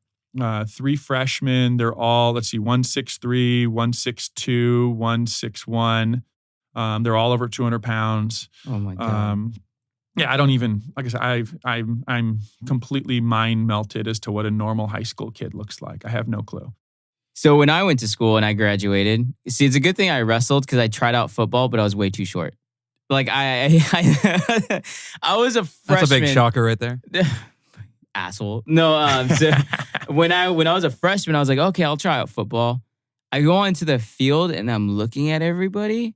3 freshmen. They're all, 163, 162, 161. They're all over 200 pounds. Oh my God. Yeah, I don't even, like I said, I'm completely mind melted as to what a normal high school kid looks like. I have no clue. So when I went to school and I graduated, see, it's a good thing I wrestled because I tried out football, but I was way too short. Like I was a freshman. That's a big shocker right there. Asshole. No, so when I was a freshman, I was like, okay, I'll try out football. I go into the field and I'm looking at everybody.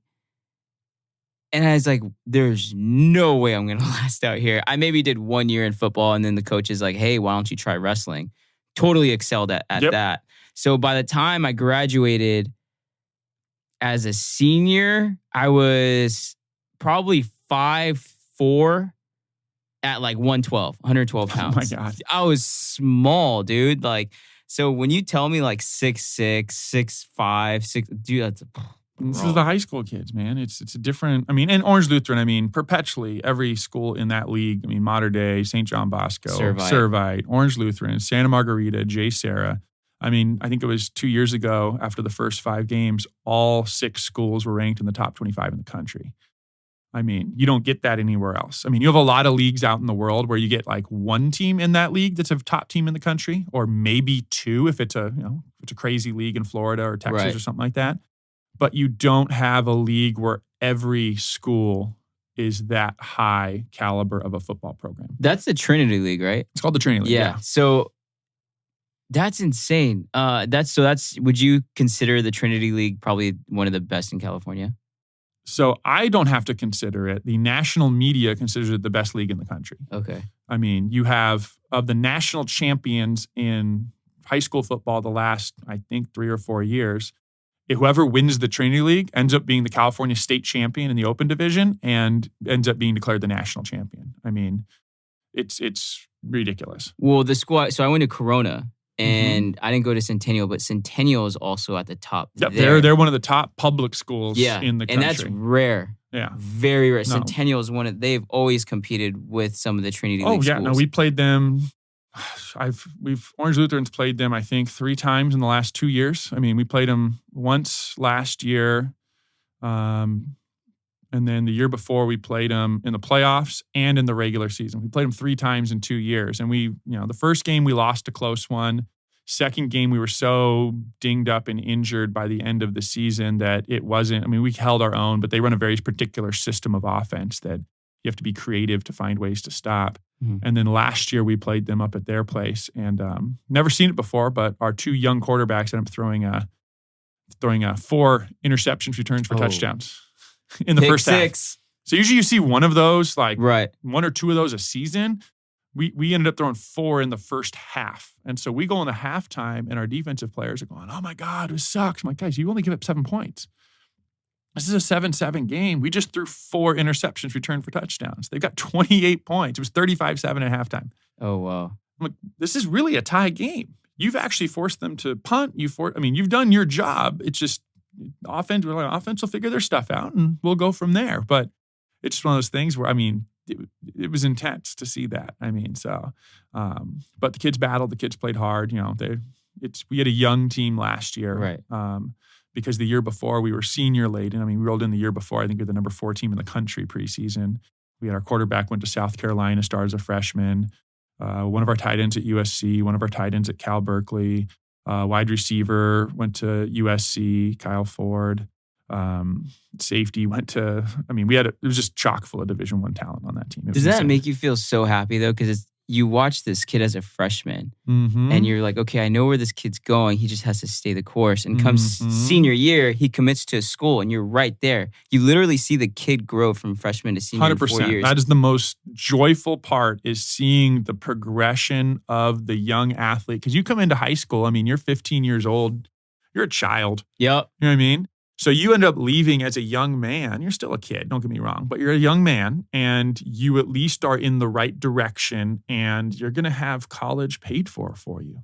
And I was like, there's no way I'm going to last out here. I maybe did 1 year in football and then the coach is like, hey, why don't you try wrestling? Totally excelled at that. So by the time I graduated as a senior, I was probably 5'4" at like 112 pounds. Oh my God. I was small, dude. Like, so when you tell me like 6'6", 6'5", dude, that's This is the high school kids, man. It's a different, and Orange Lutheran, perpetually every school in that league, Mater Dei, St. John Bosco, Servite, Orange Lutheran, Santa Margarita, J. Sarah. I think it was 2 years ago after the first 5 games, all 6 schools were ranked in the top 25 in the country. You don't get that anywhere else. You have a lot of leagues out in the world where you get like one team in that league that's a top team in the country, or maybe 2 if it's a crazy league in Florida or Texas or something like that. But you don't have a league where every school is that high caliber of a football program. That's the Trinity League, right? It's called the Trinity League. Yeah. So that's insane. Would you consider the Trinity League probably one of the best in California? So I don't have to consider it. The national media considers it the best league in the country. Okay. You have, of the national champions in high school football the last, I think, 3 or 4 years, whoever wins the Trinity League ends up being the California state champion in the open division and ends up being declared the national champion. It's ridiculous. Well, the school, so I went to Corona and I didn't go to Centennial, but Centennial is also at the top. Yep, there. they're one of the top public schools in the country. And that's rare. Yeah. Very rare. No. Centennial is they've always competed with some of the Trinity League schools. No, we played them. Orange Lutherans played them, I think, 3 times in the last 2 years. We played them once last year. And then the year before we played them in the playoffs and in the regular season. We played them 3 times in 2 years. And the first game we lost a close one. Second game, we were so dinged up and injured by the end of the season that it wasn't, we held our own, but they run a very particular system of offense that you have to be creative to find ways to stop. Mm-hmm. And then last year we played them up at their place and never seen it before, but our 2 young quarterbacks ended up throwing 4 interceptions returns for touchdowns in the first half. So usually you see one of those, like 1 or 2 of those a season. We ended up throwing 4 in the first half. And so we go into halftime and our defensive players are going, oh my God, this sucks. I'm like, guys, you only give up 7 points. This is a 7-7 game. We just threw 4 interceptions returned for touchdowns. They've got 28 points. It was 35-7 at halftime. Oh, wow. I'm like, this is really a tie game. You've actually forced them to punt. You've done your job. It's just offense will figure their stuff out and we'll go from there. But it's just one of those things where, it was intense to see that. But the kids battled. The kids played hard. We had a young team last year. Right. Because the year before we were senior laden. We rolled in the year before. I think we were the number 4 team in the country preseason. We had our quarterback went to South Carolina, started as a freshman. One of our tight ends at USC, one of our tight ends at Cal Berkeley. Wide receiver went to USC, Kyle Ford. Safety went to, it was just chock full of Division I talent on that team. Does that make you feel so happy though? Because you watch this kid as a freshman and you're like, okay, I know where this kid's going. He just has to stay the course. And comes senior year, he commits to a school and you're right there. You literally see the kid grow from freshman to senior 100%. In 4 years. That is the most joyful part, is seeing the progression of the young athlete. Because you come into high school, you're 15 years old. You're a child. Yep. You know what I mean? So you end up leaving as a young man. You're still a kid, don't get me wrong, but you're a young man and you at least are in the right direction and you're going to have college paid for you.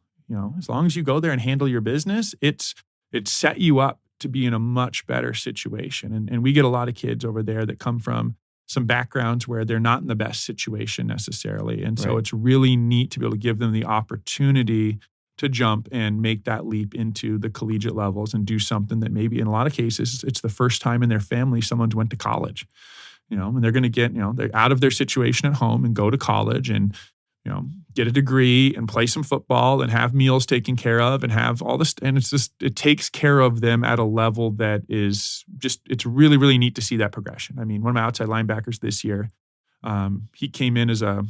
As long as you go there and handle your business, it's set you up to be in a much better situation. And we get a lot of kids over there that come from some backgrounds where they're not in the best situation necessarily. And so it's really neat to be able to give them the opportunity to jump and make that leap into the collegiate levels and do something that maybe in a lot of cases, it's the first time in their family someone's went to college, and they're going to get, they're out of their situation at home and go to college and, get a degree and play some football and have meals taken care of and have all this. And it takes care of them at a level that is just, it's really, really neat to see that progression. I mean, one of my outside linebackers this year, he came in as a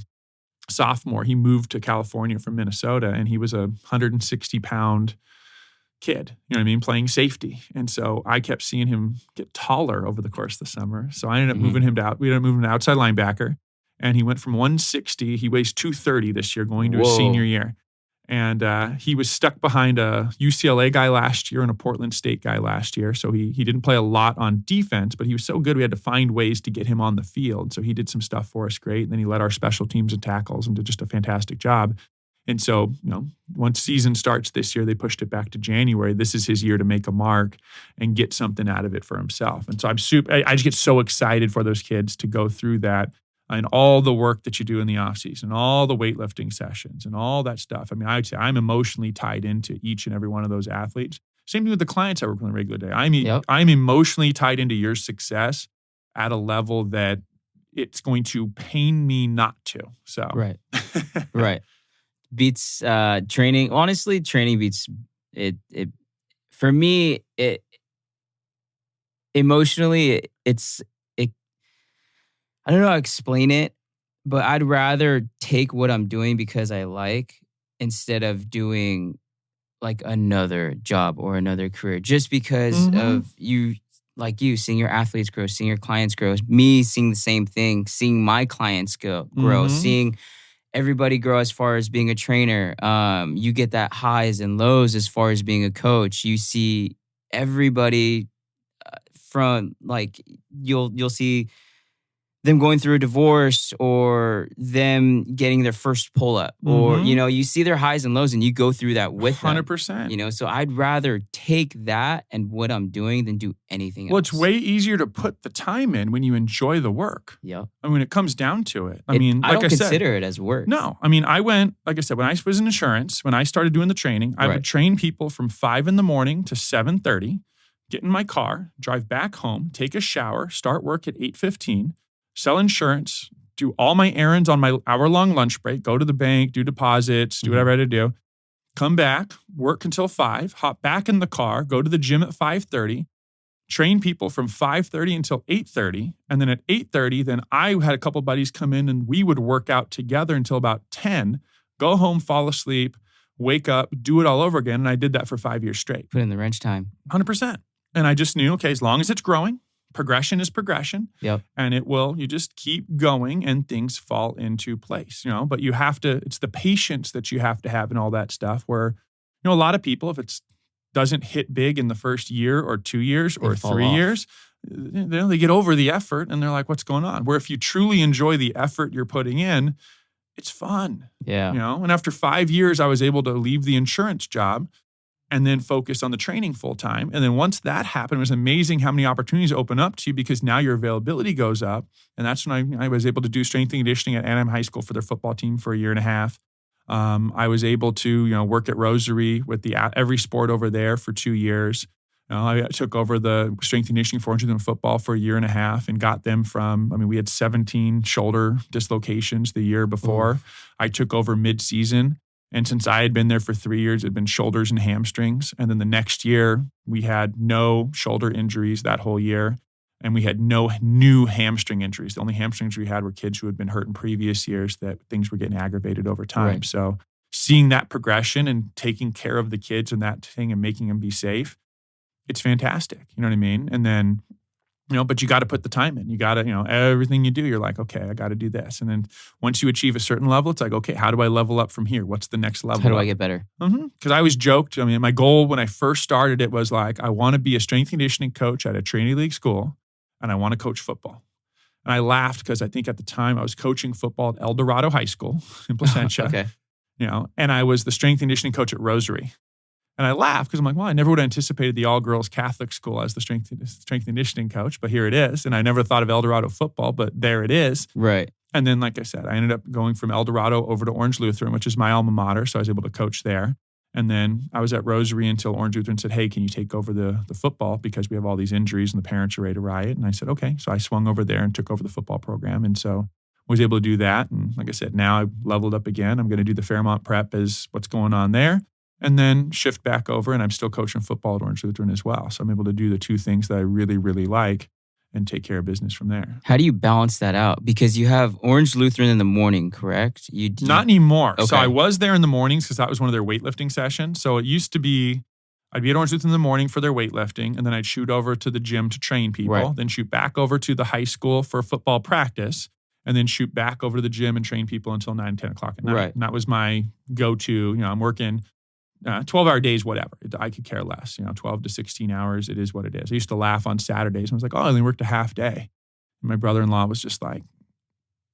sophomore. He moved to California from Minnesota, and he was a 160-pound kid, playing safety. And so I kept seeing him get taller over the course of the summer. So I ended up moving him to outside linebacker. And he went from 160, he weighs 230 this year, going to his senior year. And he was stuck behind a UCLA guy last year and a Portland State guy last year. So he didn't play a lot on defense, but he was so good we had to find ways to get him on the field. So he did some stuff for us great. And then he led our special teams and tackles and did just a fantastic job. And so, once season starts this year, they pushed it back to January. This is his year to make a mark and get something out of it for himself. And so I just get so excited for those kids to go through that. And all the work that you do in the offseason, all the weightlifting sessions and all that stuff. I mean, I'd say I'm emotionally tied into each and every one of those athletes. Same thing with the clients I work with on a regular day. I'm emotionally tied into your success at a level that it's going to pain me not to. So Right. Beats training. Honestly, training beats it. For me, emotionally, it's. I don't know how to explain it, but I'd rather take what I'm doing because I like instead of doing like another job or another career just because of you seeing your athletes grow, seeing your clients grow, me seeing the same thing, seeing my clients grow, seeing everybody grow as far as being a trainer. You get that highs and lows as far as being a coach. You see everybody from like you'll see them going through a divorce or them getting their first pull-up or, you see their highs and lows and you go through that with 100%. them. So I'd rather take that and what I'm doing than do anything else. Well, it's way easier to put the time in when you enjoy the work. Yeah. I mean, when it comes down to it. I don't consider it as work. No. I mean, when I was in insurance, when I started doing the training, I would train people from 5 a.m. to 7:30, get in my car, drive back home, take a shower, start work at 8:15, sell insurance, do all my errands on my hour-long lunch break, go to the bank, do deposits, do whatever I had to do, come back, work until 5, hop back in the car, go to the gym at 5:30, train people from 5:30 until 8:30, and then at 8:30, then I had a couple buddies come in and we would work out together until about 10, go home, fall asleep, wake up, do it all over again, and I did that for 5 years straight. Put in the wrench time. 100%. And I just knew, okay, as long as it's growing, progression is progression. Yep. And you just keep going and things fall into place, but it's the patience that you have to have and all that stuff where, a lot of people, if it doesn't hit big in the first year or 2 years or 3 years, they get over the effort and they're like, what's going on? Where if you truly enjoy the effort you're putting in, it's fun. Yeah. And after 5 years, I was able to leave the insurance job and then focus on the training full time. And then once that happened, it was amazing how many opportunities open up to you because now your availability goes up. And that's when I was able to do strength and conditioning at Anaheim High School for their football team for a year and a half. I was able to, work at Rosary with every sport over there for 2 years. I took over the strength and conditioning for Orange Lutheran football for a year and a half and got them we had 17 shoulder dislocations the year before. I took over mid-season. And since I had been there for 3 years, it had been shoulders and hamstrings. And then the next year, we had no shoulder injuries that whole year. And we had no new hamstring injuries. The only hamstrings we had were kids who had been hurt in previous years that things were getting aggravated over time. Right. So seeing that progression and taking care of the kids and that thing and making them be safe, it's fantastic. You know what I mean? And then, but you got to put the time in. You got to, everything you do, you're like, okay, I got to do this. And then once you achieve a certain level, it's like, okay, how do I level up from here? What's the next level? How do I get better? Because I always joked, my goal when I first started it was like, I want to be a strength and conditioning coach at a Trinity League school, and I want to coach football. And I laughed because I think at the time I was coaching football at Dorado High School in Placentia. Okay. And I was the strength and conditioning coach at Rosary. And I laugh because I'm like, well, I never would have anticipated the all-girls Catholic school as the strength and conditioning coach, but here it is. And I never thought of El Dorado football, but there it is. Right. And then, like I said, I ended up going from El Dorado over to Orange Lutheran, which is my alma mater, so I was able to coach there. And then I was at Rosary until Orange Lutheran said, hey, can you take over the football because we have all these injuries and the parents are ready to riot? And I said, okay. So I swung over there and took over the football program. And so was able to do that. And like I said, now I've leveled up again. I'm going to do the Fairmont prep as what's going on there and then shift back over. And I'm still coaching football at Orange Lutheran as well. So I'm able to do the two things that I really, really like and take care of business from there. How do you balance that out? Because you have Orange Lutheran in the morning, correct? Not anymore. Okay. So I was there in the mornings because that was one of their weightlifting sessions. So it used to be, I'd be at Orange Lutheran in the morning for their weightlifting, and then I'd shoot over to the gym to train people, Right. then shoot back over to the high school for football practice, and then shoot back over to the gym and train people until 9, 10 o'clock at night. Right. And that was my go-to. I'm working 12-hour days, whatever. I could care less. 12 to 16 hours, it is what it is. I used to laugh on Saturdays. And I was like, oh, I only worked a half day. And my brother-in-law was just like,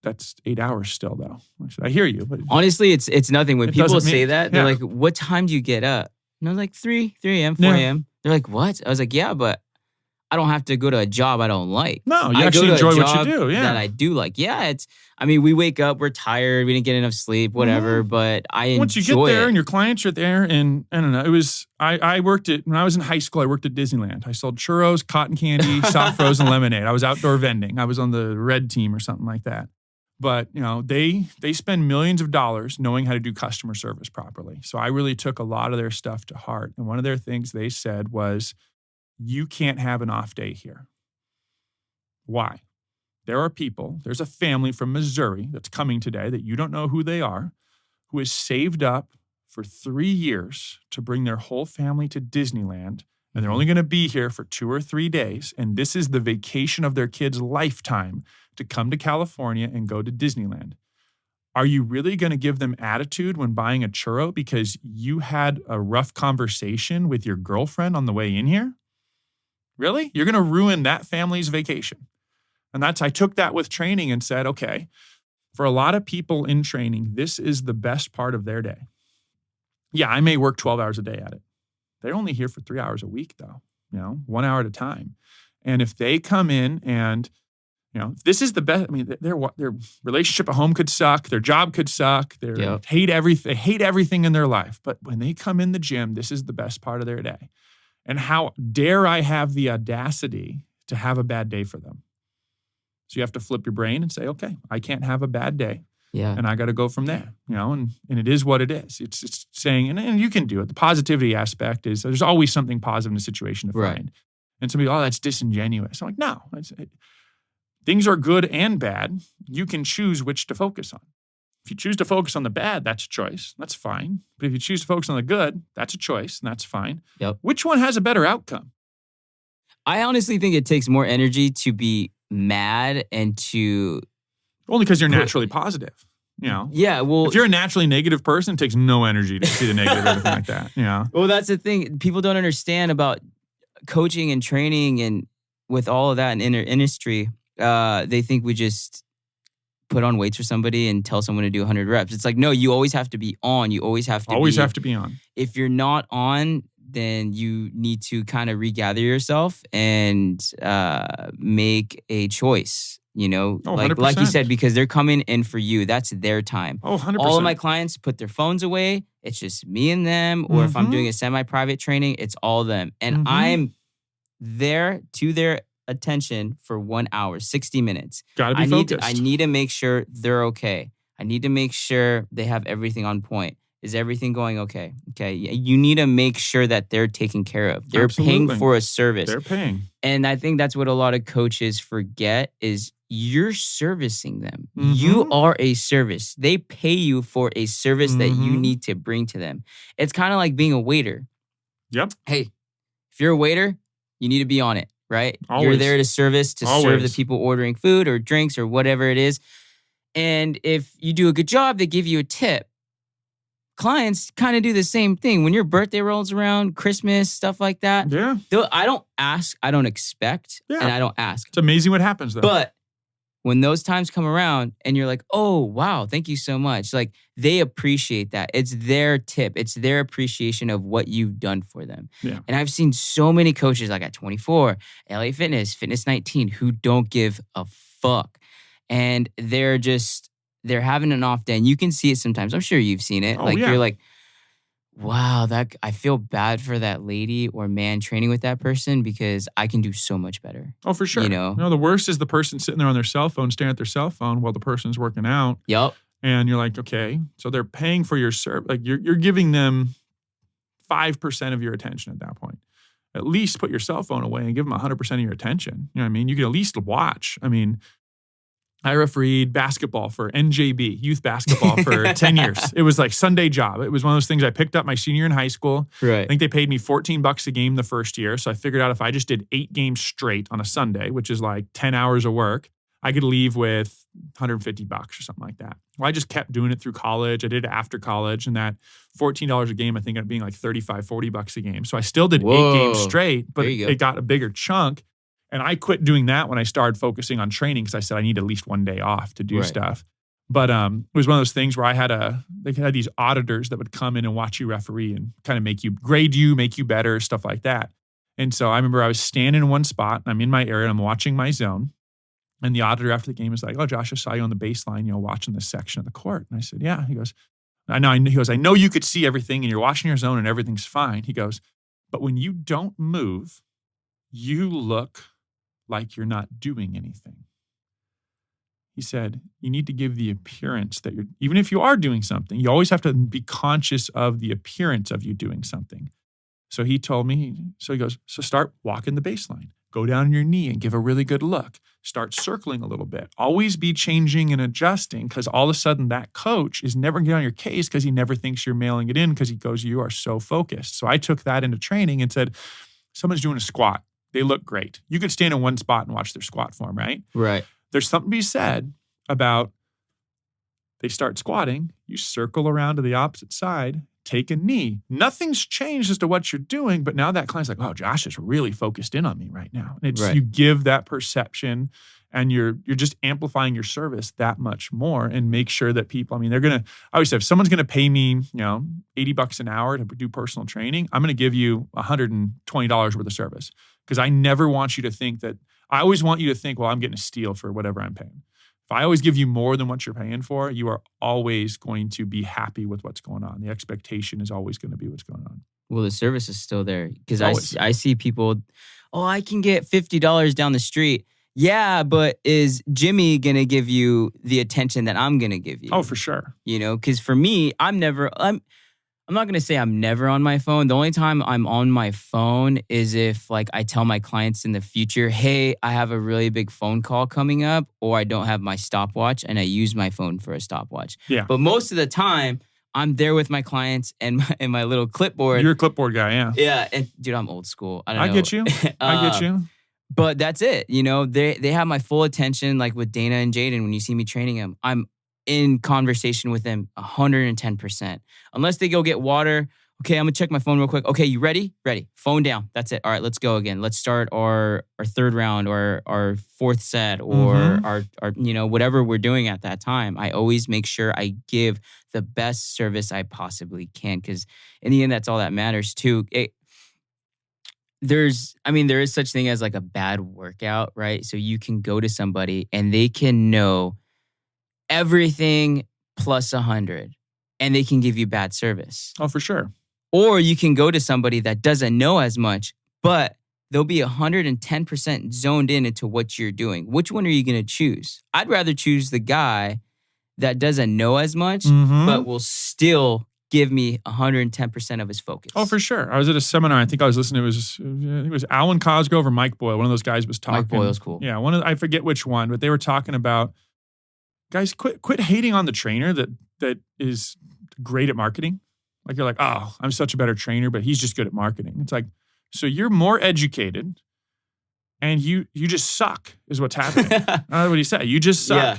that's 8 hours still, though. I said, I hear you. But Honestly, it's nothing. When It people doesn't say mean- that, they're yeah. like, what time do you get up? And I was like, 3 a.m., 4 Yeah. a.m. They're like, what? I was like, yeah, but I don't have to go to a job I don't like. no, you I actually go to a enjoy what job you do. Yeah. that I do like. Yeah, we wake up, we're tired, we didn't get enough sleep, whatever, but I enjoy Once you get there it. and your clients are there, and I don't know, it was, I worked at, when I was in high school, I worked at Disneyland. I sold churros, cotton candy, soft frozen lemonade. I was outdoor vending. I was on the red team or something like that. But, they spend millions of dollars knowing how to do customer service properly. So I really took a lot of their stuff to heart. And one of their things they said was, you can't have an off day here. Why? There's a family from Missouri that's coming today that you don't know who they are, who has saved up for 3 years to bring their whole family to Disneyland. And they're only going to be here for 2 or 3 days. And this is the vacation of their kid's lifetime to come to California and go to Disneyland. Are you really going to give them attitude when buying a churro because you had a rough conversation with your girlfriend on the way in here? Really? You're going to ruin that family's vacation. And I took that with training and said, okay, for a lot of people in training, this is the best part of their day. Yeah, I may work 12 hours a day at it. They're only here for 3 hours a week though, 1 hour at a time. And if they come in and, this is the best, their relationship at home could suck. Their job could suck. They hate everything in their life. But when they come in the gym, this is the best part of their day. And how dare I have the audacity to have a bad day for them? So you have to flip your brain and say, okay, I can't have a bad day. Yeah. And I got to go from there, and it is what it is. It's saying, and you can do it. The positivity aspect is there's always something positive in the situation to Right. find. And somebody, oh, that's disingenuous. I'm like, no, things are good and bad. You can choose which to focus on. If you choose to focus on the bad, that's a choice. That's fine. But if you choose to focus on the good, that's a choice, and that's fine. Yep. Which one has a better outcome? I honestly think it takes more energy to be mad and to Only because you're naturally positive. yeah, well, If you're a naturally negative person, it takes no energy to see the negative or anything like that. well, that's the thing. People don't understand about coaching and training and with all of that in industry. They think we just put on weights for somebody and tell someone to do 100 reps. It's like, no, you always have to be on. You always have to be on. If you're not on, then you need to kind of regather yourself and make a choice. Like you 100%. said, because they're coming in for you. That's their time. Oh, 100%. All of my clients put their phones away. It's just me and them. Or if I'm doing a semi-private training, it's all them. And I'm there to their attention for 1 hour, 60 minutes. Gotta be focused. I need to make sure they're okay. I need to make sure they have everything on point. Is everything going okay? Okay. You need to make sure that they're taken care of. They're paying Absolutely. for a service. They're paying. And I think that's what a lot of coaches forget is you're servicing them. Mhm. You are a service. They pay you for a service that you Mhm. need to bring to them. It's kind of like being a waiter. Yep. Hey, if you're a waiter, you need to be on it, right? You're Always. there to serve the Always. people ordering food or drinks or whatever it is. And if you do a good job, they give you a tip. Clients kind of do the same thing. When your birthday rolls around, Christmas, stuff like that, Yeah. I don't ask, I don't expect, Yeah. and I don't ask. It's amazing what happens though. But when those times come around and you're like, oh, wow, thank you so much. Like they appreciate that. It's their tip. It's their appreciation of what you've done for them. Yeah. And I've seen so many coaches like at 24, LA Fitness, Fitness 19, who don't give a fuck. And they're having an off day. And you can see it sometimes. I'm sure you've seen it. Oh, like yeah. you're like, Wow, I feel bad for that lady or man training with that person because I can do so much better. Oh, for sure. You know? No, the worst is the person sitting there on their cell phone, staring at their cell phone while the person's working out. Yep. And you're like, okay, so they're paying for your service. Like you're giving them 5% of your attention at that point. At least put your cell phone away and give them 100% of your attention. You know what I mean? You can at least watch. I mean, I refereed basketball for NJB, youth basketball for 10 years. It was like Sunday job. It was one of those things I picked up my senior in high school. Right. I think they paid me $14 a game the first year. So I figured out if I just did 8 games straight on a Sunday, which is like 10 hours of work, I could leave with $150 or something like that. Well, I just kept doing it through college. I did it after college, and that $14 a game, I think, ended up being like $35-$40 a game. So I still did 8 games straight, but it got a bigger chunk. And I quit doing that when I started focusing on training because I said I need at least one day off to do stuff. But it was one of those things where they had these auditors that would come in and watch you referee and kind of grade you, make you better, stuff like that. And so I remember I was standing in one spot, and I'm in my area, and I'm watching my zone. And the auditor after the game was like, "Oh, Josh, I saw you on the baseline, watching this section of the court." And I said, "Yeah." He goes, "I know." He goes, "I know you could see everything, and you're watching your zone, and everything's fine." He goes, "But when you don't move, you look like you're not doing anything." He said, "You need to give the appearance that even if you are doing something, you always have to be conscious of the appearance of you doing something." So he told me, he goes, "So start walking the baseline. Go down on your knee and give a really good look. Start circling a little bit. Always be changing and adjusting because all of a sudden that coach is never going to get on your case because he never thinks you're mailing it in because he goes, you are so focused." So I took that into training and said, someone's doing a squat. They look great. You could stand in one spot and watch their squat form, right? Right. There's something to be said about they start squatting, you circle around to the opposite side, take a knee. Nothing's changed as to what you're doing, but now that client's like, "Oh, Josh is really focused in on me right now." And you give that perception, and you're just amplifying your service that much more, and make sure that people, I always say, if someone's going to pay me, $80 an hour to do personal training, I'm going to give you $120 worth of service because I never want you to think that. I always want you to think, well, I'm getting a steal for whatever I'm paying. If I always give you more than what you're paying for, you are always going to be happy with what's going on. The expectation is always going to be what's going on. Well, the service is still there because I see people, "Oh, I can get $50 down the street." Yeah, but is Jimmy going to give you the attention that I'm going to give you? Oh, for sure. Because for me, I'm not going to say I'm never on my phone. The only time I'm on my phone is if I tell my clients in the future, "Hey, I have a really big phone call coming up," or I don't have my stopwatch and I use my phone for a stopwatch. Yeah. But most of the time, I'm there with my clients and my little clipboard. You're a clipboard guy, yeah. Yeah. And dude, I'm old school. I get you. I get you. But that's it. They have my full attention, like with Dana and Jaden. When you see me training them, I'm in conversation with them 110%. Unless they go get water. Okay, I'm going to check my phone real quick. Okay, you ready? Ready. Phone down. That's it. All right, let's go again. Let's start our third round or our fourth set or our whatever we're doing at that time. I always make sure I give the best service I possibly can because in the end, that's all that matters too. There is such thing as a bad workout, right? So you can go to somebody and they can know everything plus 100 and they can give you bad service. Oh, for sure. Or you can go to somebody that doesn't know as much, but they'll be 110% zoned in into what you're doing. Which one are you going to choose? I'd rather choose the guy that doesn't know as much, but will still give me 110% of his focus. Oh, for sure. I was at a seminar. I think I was listening. It was Alan Cosgrove or Mike Boyle. One of those guys was talking. Mike Boyle's cool. Yeah, I forget which one, but they were talking about, guys, quit hating on the trainer that is great at marketing. You're like, "Oh, I'm such a better trainer, but he's just good at marketing." It's like, so you're more educated and you just suck is what's happening. That's what he said. You just suck. Yeah.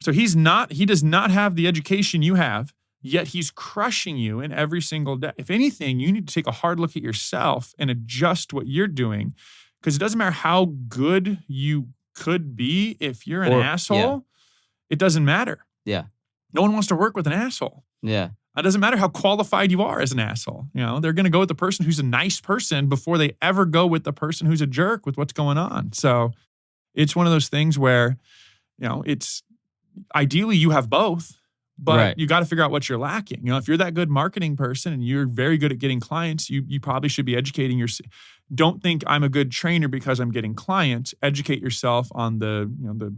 So he does not have the education you have, yet he's crushing you in every single day. If anything, you need to take a hard look at yourself and adjust what you're doing because it doesn't matter how good you could be. If you're an asshole, it doesn't matter. Yeah. No one wants to work with an asshole. Yeah. It doesn't matter how qualified you are as an asshole. They're going to go with the person who's a nice person before they ever go with the person who's a jerk with what's going on. So it's one of those things where, it's ideally you have both, But Right. you got to figure out what you're lacking. You know, if you're that good marketing person and you're very good at getting clients, you probably should be educating yourself. Don't think I'm a good trainer because I'm getting clients. Educate yourself on the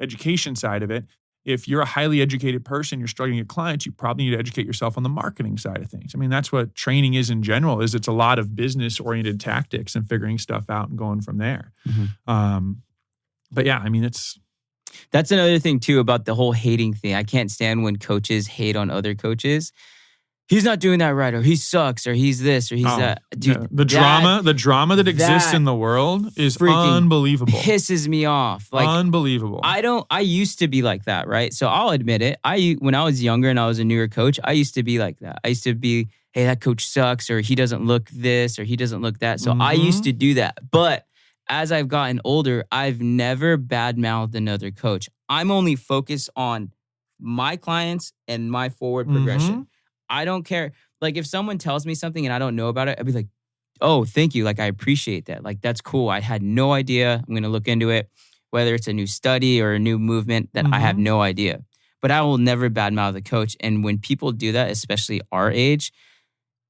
education side of it. If you're a highly educated person, you're struggling to get clients, you probably need to educate yourself on the marketing side of things. I mean, that's what training is in general, is it's a lot of business-oriented tactics and figuring stuff out and going from there. But yeah, I mean, That's another thing too about the whole hating thing. I can't stand when coaches hate on other coaches. He's not doing that right, or he sucks, or he's this, or he's that. Dude, the drama that exists in the world is unbelievable. Pisses me off. Like, unbelievable. I used to be like that, right? So I'll admit it. When I was younger and I was a newer coach, I used to be like that. I used to be, hey, that coach sucks, or he doesn't look this, or he doesn't look that. So I used to do that. But as I've gotten older, I've never badmouthed another coach. I'm only focused on my clients and my forward progression. I don't care. Like, if someone tells me something and I don't know about it, I'd be like, oh, thank you. Like, I appreciate that. Like, that's cool. I had no idea. I'm going to look into it, whether it's a new study or a new movement that I have no idea. But I will never badmouth the coach. And when people do that, especially our age,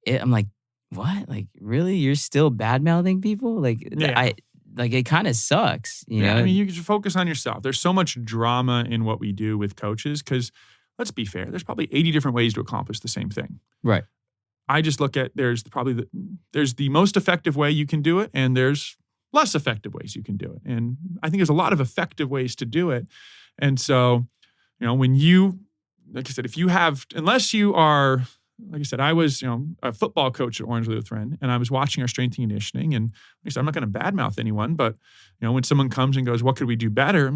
I'm like, what? Like, really? You're still badmouthing people? Like, it kind of sucks, you know? I mean, you can focus on yourself. There's so much drama in what we do with coaches because, let's be fair, there's probably 80 different ways to accomplish the same thing. Right. I just look at there's the most effective way you can do it, and there's less effective ways you can do it. And I think there's a lot of effective ways to do it. And so, you know, when you, like I said, unless you are, like I said, I was, a football coach at Orange Lutheran, and I was watching our strength and conditioning. And like I said, I'm not going to badmouth anyone, but when someone comes and goes, "What could we do better?"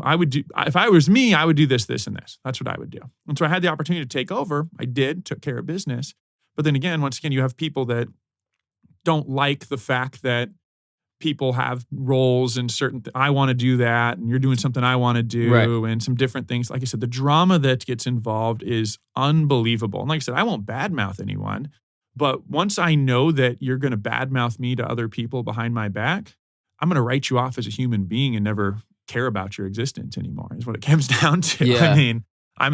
I would do. If I was me, I would do this, this, and this. That's what I would do. And so I had the opportunity to take over. I took care of business. But then again, once again, you have people that don't like the fact that people have roles and I want to do that, and you're doing something I want to do, and some different things. Like I said, the drama that gets involved is unbelievable. And like I said, I won't badmouth anyone, but once I know that you're going to badmouth me to other people behind my back, I'm going to write you off as a human being and never care about your existence anymore, is what it comes down to. Yeah. I mean, I'm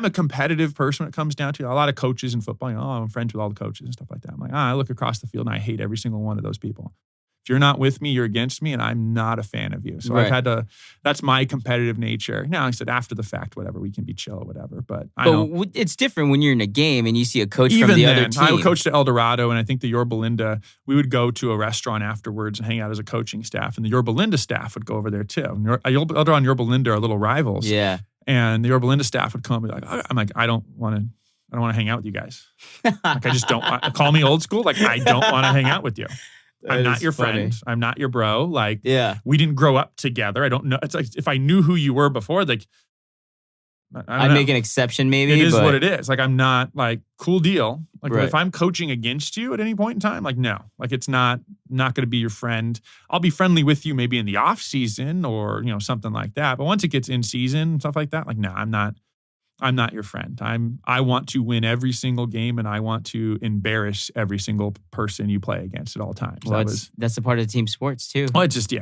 a competitive person when it comes down to a lot of coaches in football. I'm friends with all the coaches and stuff like that. I'm like, I look across the field and I hate every single one of those people. If you're not with me, you're against me, and I'm not a fan of you. So that's my competitive nature. Now, like I said, after the fact, whatever, we can be chill or whatever. But it's different when you're in a game and you see a coach from the other team. I coached at El Dorado, and I think the Yorba Linda, we would go to a restaurant afterwards and hang out as a coaching staff, and the Yorba Linda staff would go over there too. El Dorado and Yorba Linda are little rivals. Yeah. And the Yorba Linda staff would come and be like, I'm like, I don't want to hang out with you guys. Like, I just don't want, call me old school. Like, I don't want to hang out with you. I'm not your friend. I'm not your bro. Like, we didn't grow up together. I don't know. It's like, if I knew who you were before, like, I'd make an exception maybe. It is what it is. Like, I'm not like, cool deal. Like, Right. if I'm coaching against you at any point in time, like, no. Like, it's not going to be your friend. I'll be friendly with you maybe in the off season or, something like that. But once it gets in season and stuff like that, like, no, I'm not your friend. I want to win every single game, and I want to embarrass every single person you play against at all times. Well, that's a part of team sports too. Well, it's just,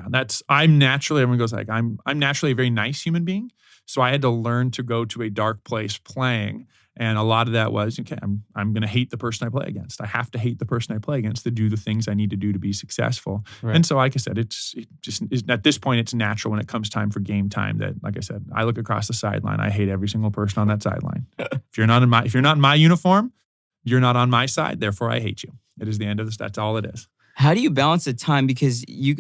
I'm naturally, everyone goes like, I'm naturally a very nice human being. So I had to learn to go to a dark place playing. And a lot of that was, okay, I'm going to hate the person I play against. I have to hate the person I play against to do the things I need to do to be successful. Right. And so, like I said, it just at this point, it's natural when it comes time for game time that, like I said, I look across the sideline. I hate every single person on that sideline. If you're not in my uniform, you're not on my side. Therefore, I hate you. It is the end of this. That's all it is. How do you balance the time? Because you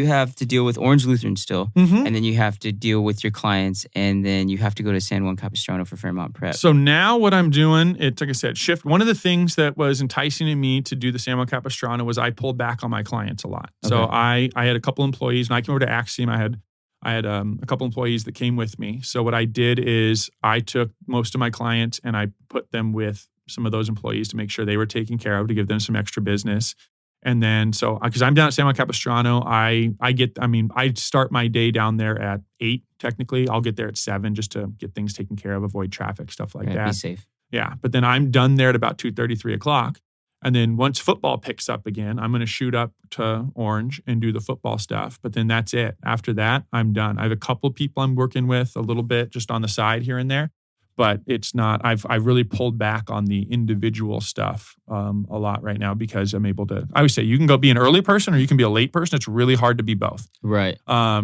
have to deal with Orange Lutheran still, and then you have to deal with your clients, and then you have to go to San Juan Capistrano for Fairmont Prep. So now what I'm doing, it's like I said, shift. One of the things that was enticing to me to do the San Juan Capistrano was I pulled back on my clients a lot. Okay. So I had a couple employees. When I came over to Axiom, I had a couple employees that came with me. So what I did is I took most of my clients and I put them with some of those employees to make sure they were taken care of, to give them some extra business. And then, so, because I'm down at San Juan Capistrano, I start my day down there at 8, technically. I'll get there at 7 just to get things taken care of, avoid traffic, stuff like that. Be safe. Yeah. But then I'm done there at about 2:30, 3 o'clock. And then once football picks up again, I'm going to shoot up to Orange and do the football stuff. But then that's it. After that, I'm done. I have a couple people I'm working with a little bit just on the side here and there. but it's not. I've really pulled back on the individual stuff a lot right now because I'm able to. I always say you can go be an early person or you can be a late person. It's really hard to be both. Right.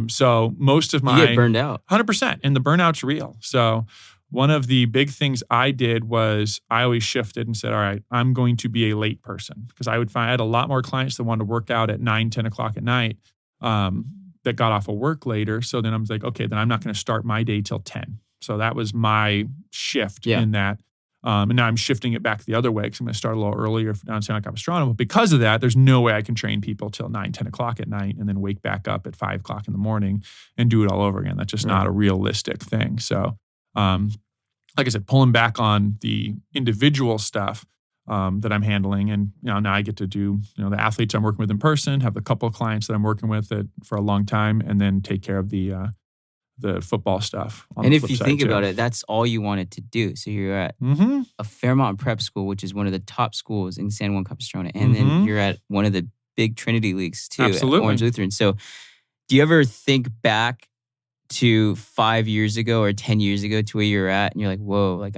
So most of my You get burned out. 100%, and the burnout's real. So one of the big things I did was I always shifted and said, all right, I'm going to be a late person because I would find I had a lot more clients that wanted to work out at 9, 10 o'clock at night that got off of work later. So then I was like, okay, then I'm not going to start my day till 10. So that was my shift in that. And now I'm shifting it back the other way because I'm going to start a little earlier down Santa Capistrano. But because of that, there's no way I can train people till 9, 10 o'clock at night and then wake back up at 5 o'clock in the morning and do it all over again. That's just not a realistic thing. So, like I said, pulling back on the individual stuff that I'm handling. And, now I get to do, the athletes I'm working with in person, have a couple of clients that I'm working with for a long time, and then take care of the football stuff. And if you think about it, that's all you wanted to do. So you're at a Fairmont prep school, which is one of the top schools in San Juan Capistrano. And then you're at one of the big Trinity leagues too, at Orange Lutheran. So do you ever think back to 5 years ago or 10 years ago to where you're at and you're like, whoa, like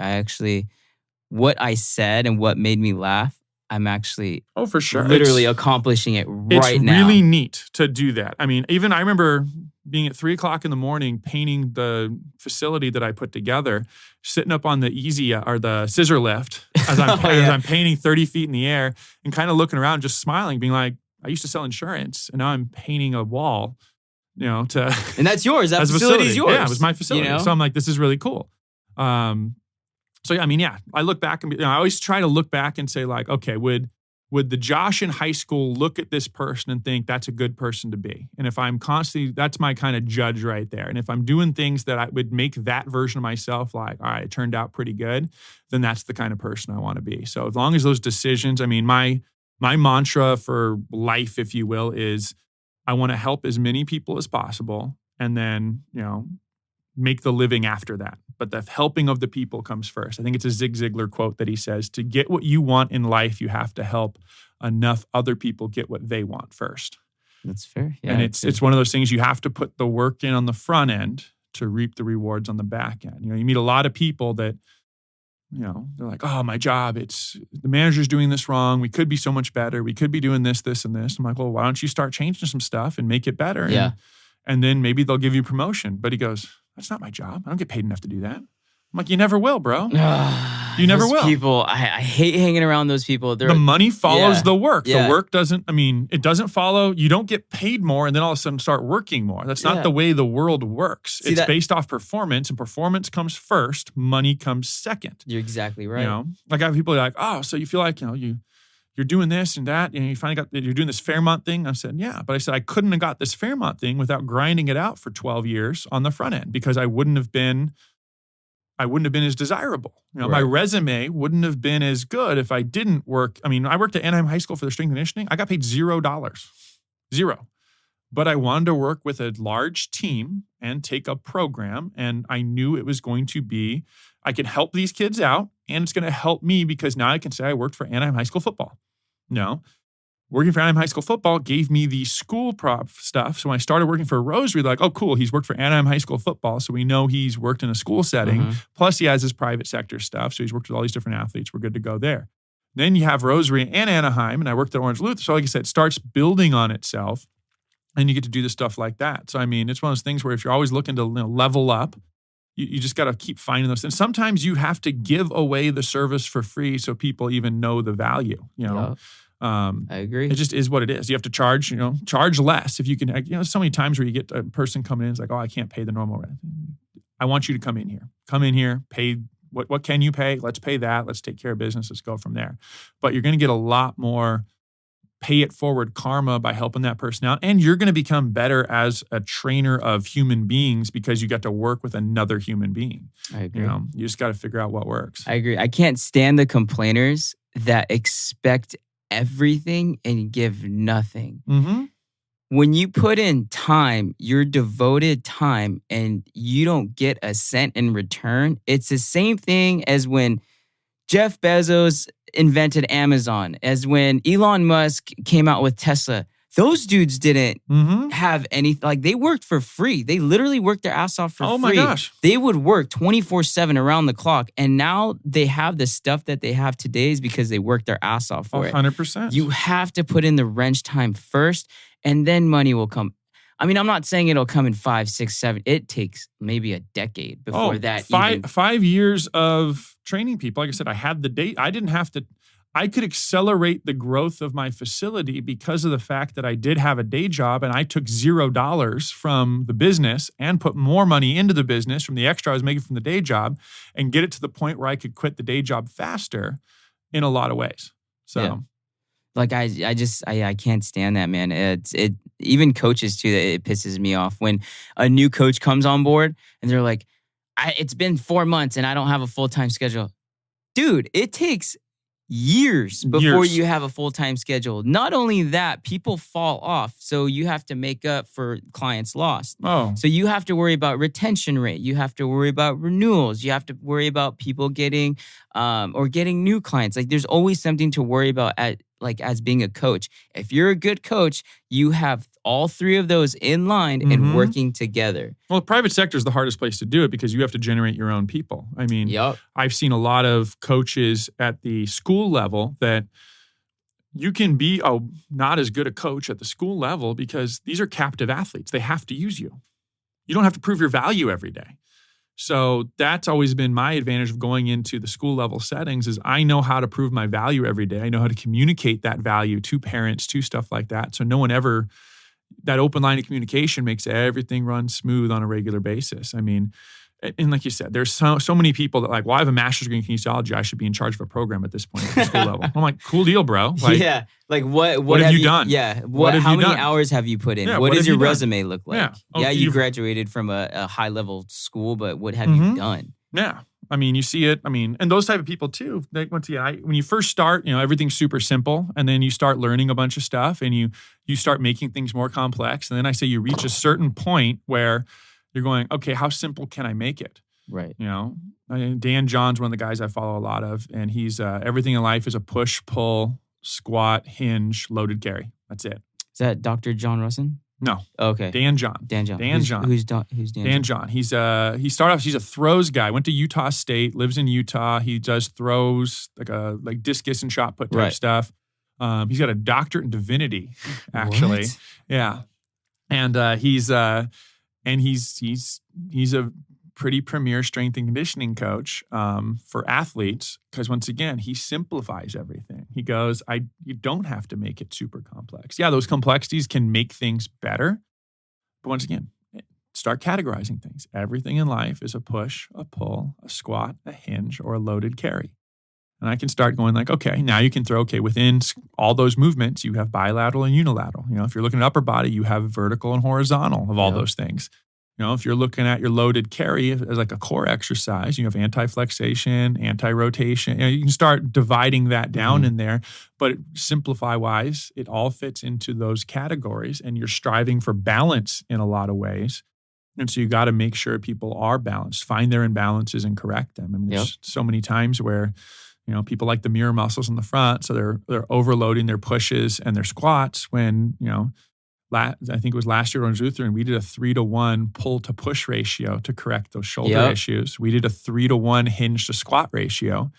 what I said and what made me laugh, I'm actually for sure. literally accomplishing it right now. It's really neat to do that. I mean, even I remember being at 3 o'clock in the morning, painting the facility that I put together, sitting up on the the scissor lift as I'm painting 30 feet in the air and kind of looking around, just smiling, being like, I used to sell insurance and now I'm painting a wall, and that's yours. That facility is yours. Yeah, it was my facility. So I'm like, this is really cool. I look back and I always try to look back and say like, okay, would the Josh in high school look at this person and think that's a good person to be? And if I'm constantly, that's my kind of judge right there. And if I'm doing things that I would make that version of myself like, all right, it turned out pretty good, then that's the kind of person I want to be. So as long as those decisions, my mantra for life, if you will, is I want to help as many people as possible and then, make the living after that. But the helping of the people comes first. I think it's a Zig Ziglar quote that he says, to get what you want in life, you have to help enough other people get what they want first. That's fair. Yeah, and it's one of those things you have to put the work in on the front end to reap the rewards on the back end. You meet a lot of people that, they're like, oh, my job, it's the manager's doing this wrong. We could be so much better. We could be doing this, this, and this. I'm like, well, why don't you start changing some stuff and make it better? Yeah. And then maybe they'll give you promotion. But he goes, that's not my job. I don't get paid enough to do that. I'm like, you never will, bro. You never will. People, I hate hanging around those people. The money follows the work. Yeah. The work doesn't, it doesn't follow. You don't get paid more and then all of a sudden start working more. That's not the way the world works. It's based off performance, and performance comes first. Money comes second. You're exactly right. Like I have people like, oh, so you feel like, you're doing this and that, and you finally you're doing this Fairmont thing. I said, yeah. But I said, I couldn't have got this Fairmont thing without grinding it out for 12 years on the front end because I wouldn't have been as desirable. My resume wouldn't have been as good if I didn't work. I worked at Anaheim High School for their strength and conditioning. I got paid $0. Zero. But I wanted to work with a large team and take a program. And I knew it was going to be, I could help these kids out and it's going to help me because now I can say I worked for Anaheim High School football. Working for Anaheim High School football gave me the school prop stuff. So when I started working for Rosary, they're like, oh, cool, he's worked for Anaheim High School football. So we know he's worked in a school setting. Plus he has his private sector stuff. So he's worked with all these different athletes. We're good to go there. Then you have Rosary and Anaheim, and I worked at Orange Lutheran. So like I said, it starts building on itself. And you get to do the stuff like that. So, it's one of those things where if you're always looking to level up, you just got to keep finding those. And sometimes you have to give away the service for free so people even know the value, I agree. It just is what it is. You have to charge less if you can. So many times where you get a person coming in, it's like, oh, I can't pay the normal rent. I want you to come in here, pay. What can you pay? Let's pay that. Let's take care of business. Let's go from there. But you're going to get a lot more pay it forward karma by helping that person out. And you're going to become better as a trainer of human beings because you got to work with another human being. I agree. You just got to figure out what works. I agree. I can't stand the complainers that expect everything and give nothing. When you put in time, your devoted time, and you don't get a cent in return, it's the same thing as when Jeff Bezos invented Amazon, as when Elon Musk came out with Tesla. Those dudes didn't Mm-hmm. have any, like they worked for free. They literally worked their ass off for free. Oh my gosh. They would work 24/7 around the clock. And now they have the stuff that they have today is because they worked their ass off for it. 100%. You have to put in the wrench time first and then money will come. I mean, I'm not saying it'll come in 5, 6, 7. It takes maybe a decade before that. Even. 5 years of training people. Like I said, I had the date. I could accelerate the growth of my facility because of the fact that I did have a day job and I took $0 from the business and put more money into the business from the extra I was making from the day job and get it to the point where I could quit the day job faster in a lot of ways. So. Yeah. Like I can't stand that, man. It even coaches too. It pisses me off when a new coach comes on board and they're like, "It's been 4 months and I don't have a full-time schedule." Dude, it takes years before you have a full-time schedule. Not only that, people fall off, so you have to make up for clients lost. Oh, So you have to worry about retention rate. You have to worry about renewals. You have to worry about people getting or getting new clients. Like there's always something to worry about as being a coach. If you're a good coach, you have all three of those in line and working together. well, the private sector is the hardest place to do it because you have to generate your own people. I mean, Yep. I've seen a lot of coaches at the school level that you can be not as good a coach at the school level because these are captive athletes. They have to use you. You don't have to prove your value every day. So that's always been my advantage of going into the school level settings is I know how to prove my value every day. I know how to communicate that value to parents, to stuff like that. So no one ever, that open line of communication makes everything run smooth on a regular basis. I mean, and like you said, there's so many people that like, well, I have a master's degree in kinesiology. I should be in charge of a program at this point at the school level. I'm like, cool deal, bro. Like, yeah. Like what have you done? Yeah. What have how you many done? hours have you put in? Yeah, what what does have your you done? resume look like? Yeah. Oh, Yeah, you you've- graduated from a high level school, but what have you done? Yeah. I mean, you see it. I mean, and those type of people too. Like once again, when you first start, everything's super simple, and then you start learning a bunch of stuff, and you start making things more complex. And then I say you reach a certain point where you're going, okay, how simple can I make it? Right. Dan John's one of the guys I follow a lot of, and he's everything in life is a push, pull, squat, hinge, loaded carry. That's it. Is that Dr. John Russin? No, Okay. Dan John. Dan John. Dan John. Who's Dan Dan John. He started off. He's a throws guy. Went to Utah State. Lives in Utah. He does throws like discus and shot put type Right. stuff. He's got a doctorate in divinity, actually. What? Yeah, and he's a pretty premier strength and conditioning coach for athletes because once again he simplifies everything. He goes, you don't have to make it super complex. Yeah, those complexities can make things better, but once again, start categorizing things. Everything in life is a push, a pull, a squat, a hinge, or a loaded carry. And I can start going like, okay, now you can throw, within all those movements, you have bilateral and unilateral. If you're looking at upper body, you have vertical and horizontal of all those things. If you're looking at your loaded carry as like a core exercise, you have anti-flexation, anti-rotation. You can start dividing that down in there, but simplify-wise, it all fits into those categories, and you're striving for balance in a lot of ways. And so you got to make sure people are balanced, find their imbalances and correct them. I mean, there's so many times where people like the mirror muscles in the front, so they're overloading their pushes and their squats when I think it was last year at Orange Lutheran, we did a 3-to-1 pull to push ratio to correct those shoulder issues. We did a 3-to-1 hinge to squat ratio.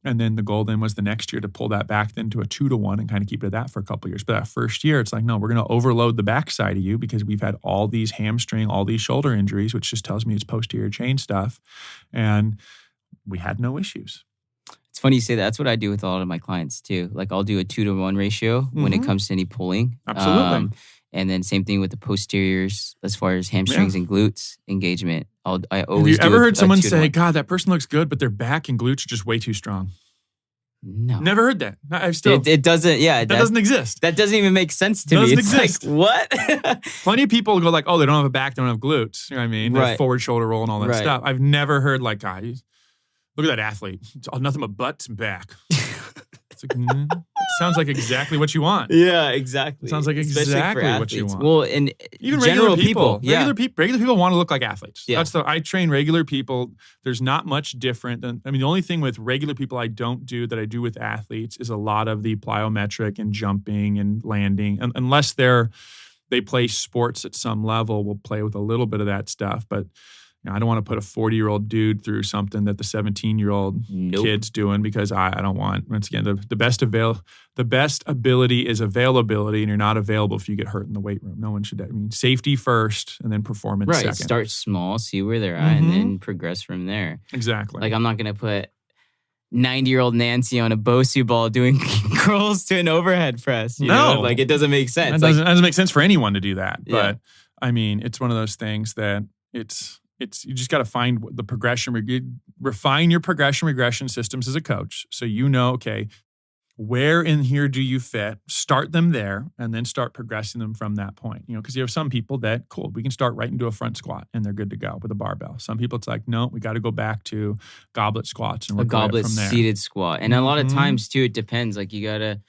And then the goal then was the next year to pull that back then to a 2-to-1 and kind of keep it at that for a couple of years. But that first year, it's like, no, we're going to overload the backside of you because we've had all these hamstring, all these shoulder injuries, which just tells me it's posterior chain stuff. And we had no issues. It's funny you say that. That's what I do with a lot of my clients too. Like I'll do a 2-to-1 ratio when it comes to any pulling. Absolutely. And then same thing with the posteriors as far as hamstrings and glutes engagement. I Have always you ever heard someone 2-to-1. say, God, that person looks good, but their back and glutes are just way too strong? No. Never heard that. I've still, It doesn't, that doesn't exist. That doesn't even make sense to me. Doesn't It's exist. like, what? Plenty of people go like, oh, they don't have a back, they don't have glutes. You know what I mean? They have Right. forward shoulder roll and all that Right. stuff. I've never heard like, God, look at that athlete. It's all, nothing but butts and back. It's like, sounds like exactly what you want. Yeah, exactly. Sounds like Especially for exactly what you athletes. want. Well, and Even general regular people. Yeah. Regular people want to look like athletes. Yeah. I train regular people. There's not much different than, the only thing with regular people I don't do that I do with athletes is a lot of the plyometric and jumping and landing. Unless they play sports at some level, we'll play with a little bit of that stuff. But I don't want to put a 40-year-old dude through something that the 17-year-old kid's doing, because I don't want, once again, the best ability is availability, and you're not available if you get hurt in the weight room. No one should. Safety first and then performance second. Start small, see where they're at, and then progress from there. Exactly. Like, I'm not going to put 90-year-old Nancy on a Bosu ball doing curls to an overhead press. You know? Like, it doesn't make sense. It doesn't make sense for anyone to do that. Yeah. But it's one of those things that you just got to find the progression, refine your progression regression systems as a coach. So okay, where in here do you fit? Start them there and then start progressing them from that point. Because you have some people that, cool, we can start right into a front squat and they're good to go with a barbell. Some people, it's like, no, we got to go back to goblet squats and work from there. Seated squat. And a lot of times too, it depends. Like, you got to,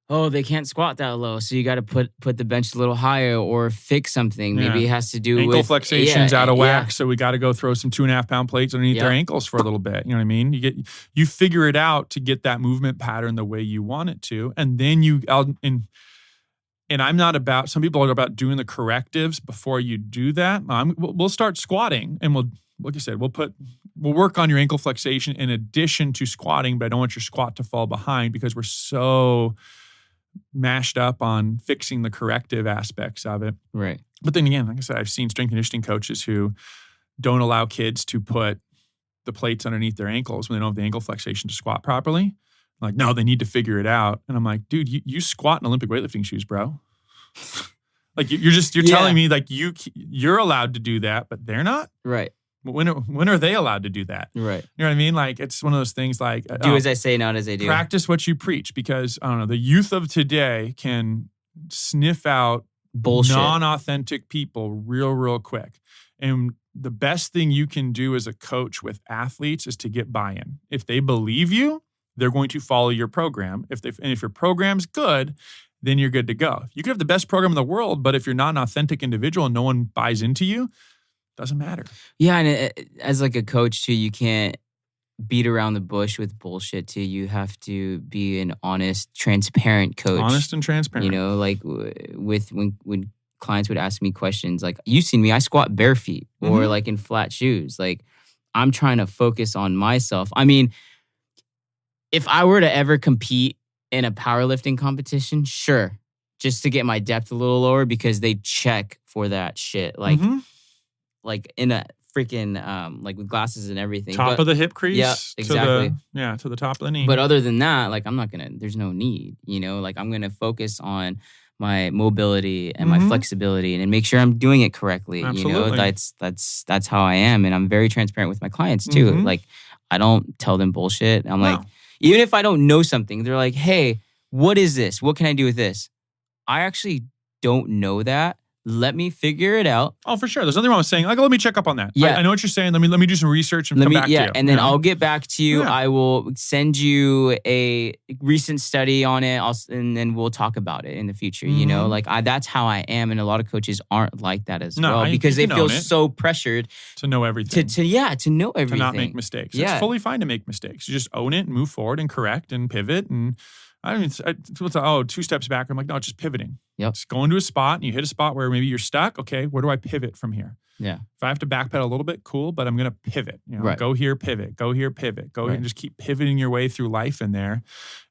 they can't squat that low, so you got to put the bench a little higher or fix something. Maybe it has to do ankle with flexation's out of whack, so we got to go throw some 2.5-pound plates underneath their ankles for a little bit. You know what I mean? You figure it out to get that movement pattern the way you want it to, and then and I'm not about. Some people are about doing the correctives before you do that. We'll start squatting, and like I said, we'll work on your ankle flexation in addition to squatting, but I don't want your squat to fall behind because we're so mashed up on fixing the corrective aspects of it. Right. But then again, like I said, I've seen strength and conditioning coaches who don't allow kids to put the plates underneath their ankles when they don't have the ankle flexation to squat properly. Like, no, they need to figure it out. And I'm like, dude, you squat in Olympic weightlifting shoes, bro. Like, you're telling me like you're allowed to do that, but they're not? Right. When are they allowed to do that? Right. You know what I mean? Like, it's one of those things like... do as I say, not as I do. Practice what you preach, because, I don't know, the youth of today can sniff out bullshit, non-authentic people real quick. And the best thing you can do as a coach with athletes is to get buy-in. If they believe you, they're going to follow your program. If your program's good, then you're good to go. You could have the best program in the world, but if you're not an authentic individual and no one buys into you, doesn't matter. Yeah, and as like a coach too, you can't beat around the bush with bullshit too. You have to be an honest, transparent coach. Honest and transparent. Like with when clients would ask me questions, like, you've seen me, I squat bare feet or like in flat shoes. Like, I'm trying to focus on myself. If I were to ever compete in a powerlifting competition, sure, just to get my depth a little lower, because they check for that shit. Like in a freaking, like with glasses and everything. Top of the hip crease. Yeah, exactly. To the top of the knee. But other than that, like, there's no need, like, I'm going to focus on my mobility and my flexibility and make sure I'm doing it correctly. Absolutely. That's how I am. And I'm very transparent with my clients too. Like, I don't tell them bullshit. I'm like, even if I don't know something, they're like, hey, what is this? What can I do with this? I actually don't know that. Let me figure it out. Oh, for sure. There's nothing wrong with saying, like, let me check up on that. Yeah. I know what you're saying. Let me do some research and come back to you. And then I'll get back to you. Yeah. I will send you a recent study on it, and then we'll talk about it in the future. Like, that's how I am. And a lot of coaches aren't like that as well, because they feel so pressured to know everything. To know everything. To not make mistakes. Yeah. It's fully fine to make mistakes. You just own it and move forward and correct and pivot. And two steps back. I'm like, no, it's just pivoting. Yep. Just go into a spot and you hit a spot where maybe you're stuck. Okay, where do I pivot from here? Yeah. If I have to backpedal a little bit, cool, but I'm going to pivot. Right. Go here, pivot. Go here, pivot. Go here, and just keep pivoting your way through life in there,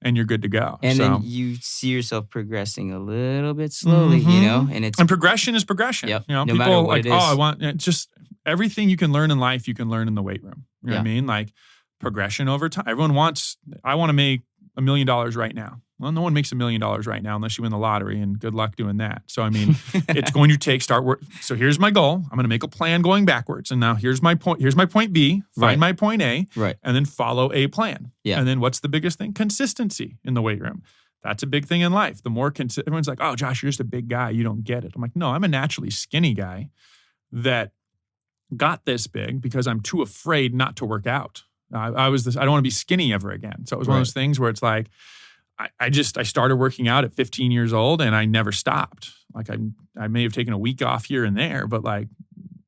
and you're good to go. And then you see yourself progressing a little bit slowly, and progression is progression. Yep. No people matter what it is. it's just everything you can learn in life, you can learn in the weight room. You know what I mean? Like, progression over time. I want to make $1 million right now. Well, no one makes $1 million right now unless you win the lottery, and good luck doing that. So, it's going to take start work. So here's my goal. I'm going to make a plan going backwards. And now here's my point. Here's my point B. Find my point A. Right. And then follow a plan. Yeah. And then what's the biggest thing? Consistency in the weight room. That's a big thing in life. The more everyone's like, oh, Josh, you're just a big guy. You don't get it. I'm like, no, I'm a naturally skinny guy that got this big because I'm too afraid not to work out. I don't want to be skinny ever again. So it was one of those things where it's like, I started working out at 15 years old and I never stopped. Like I may have taken a week off here and there, but like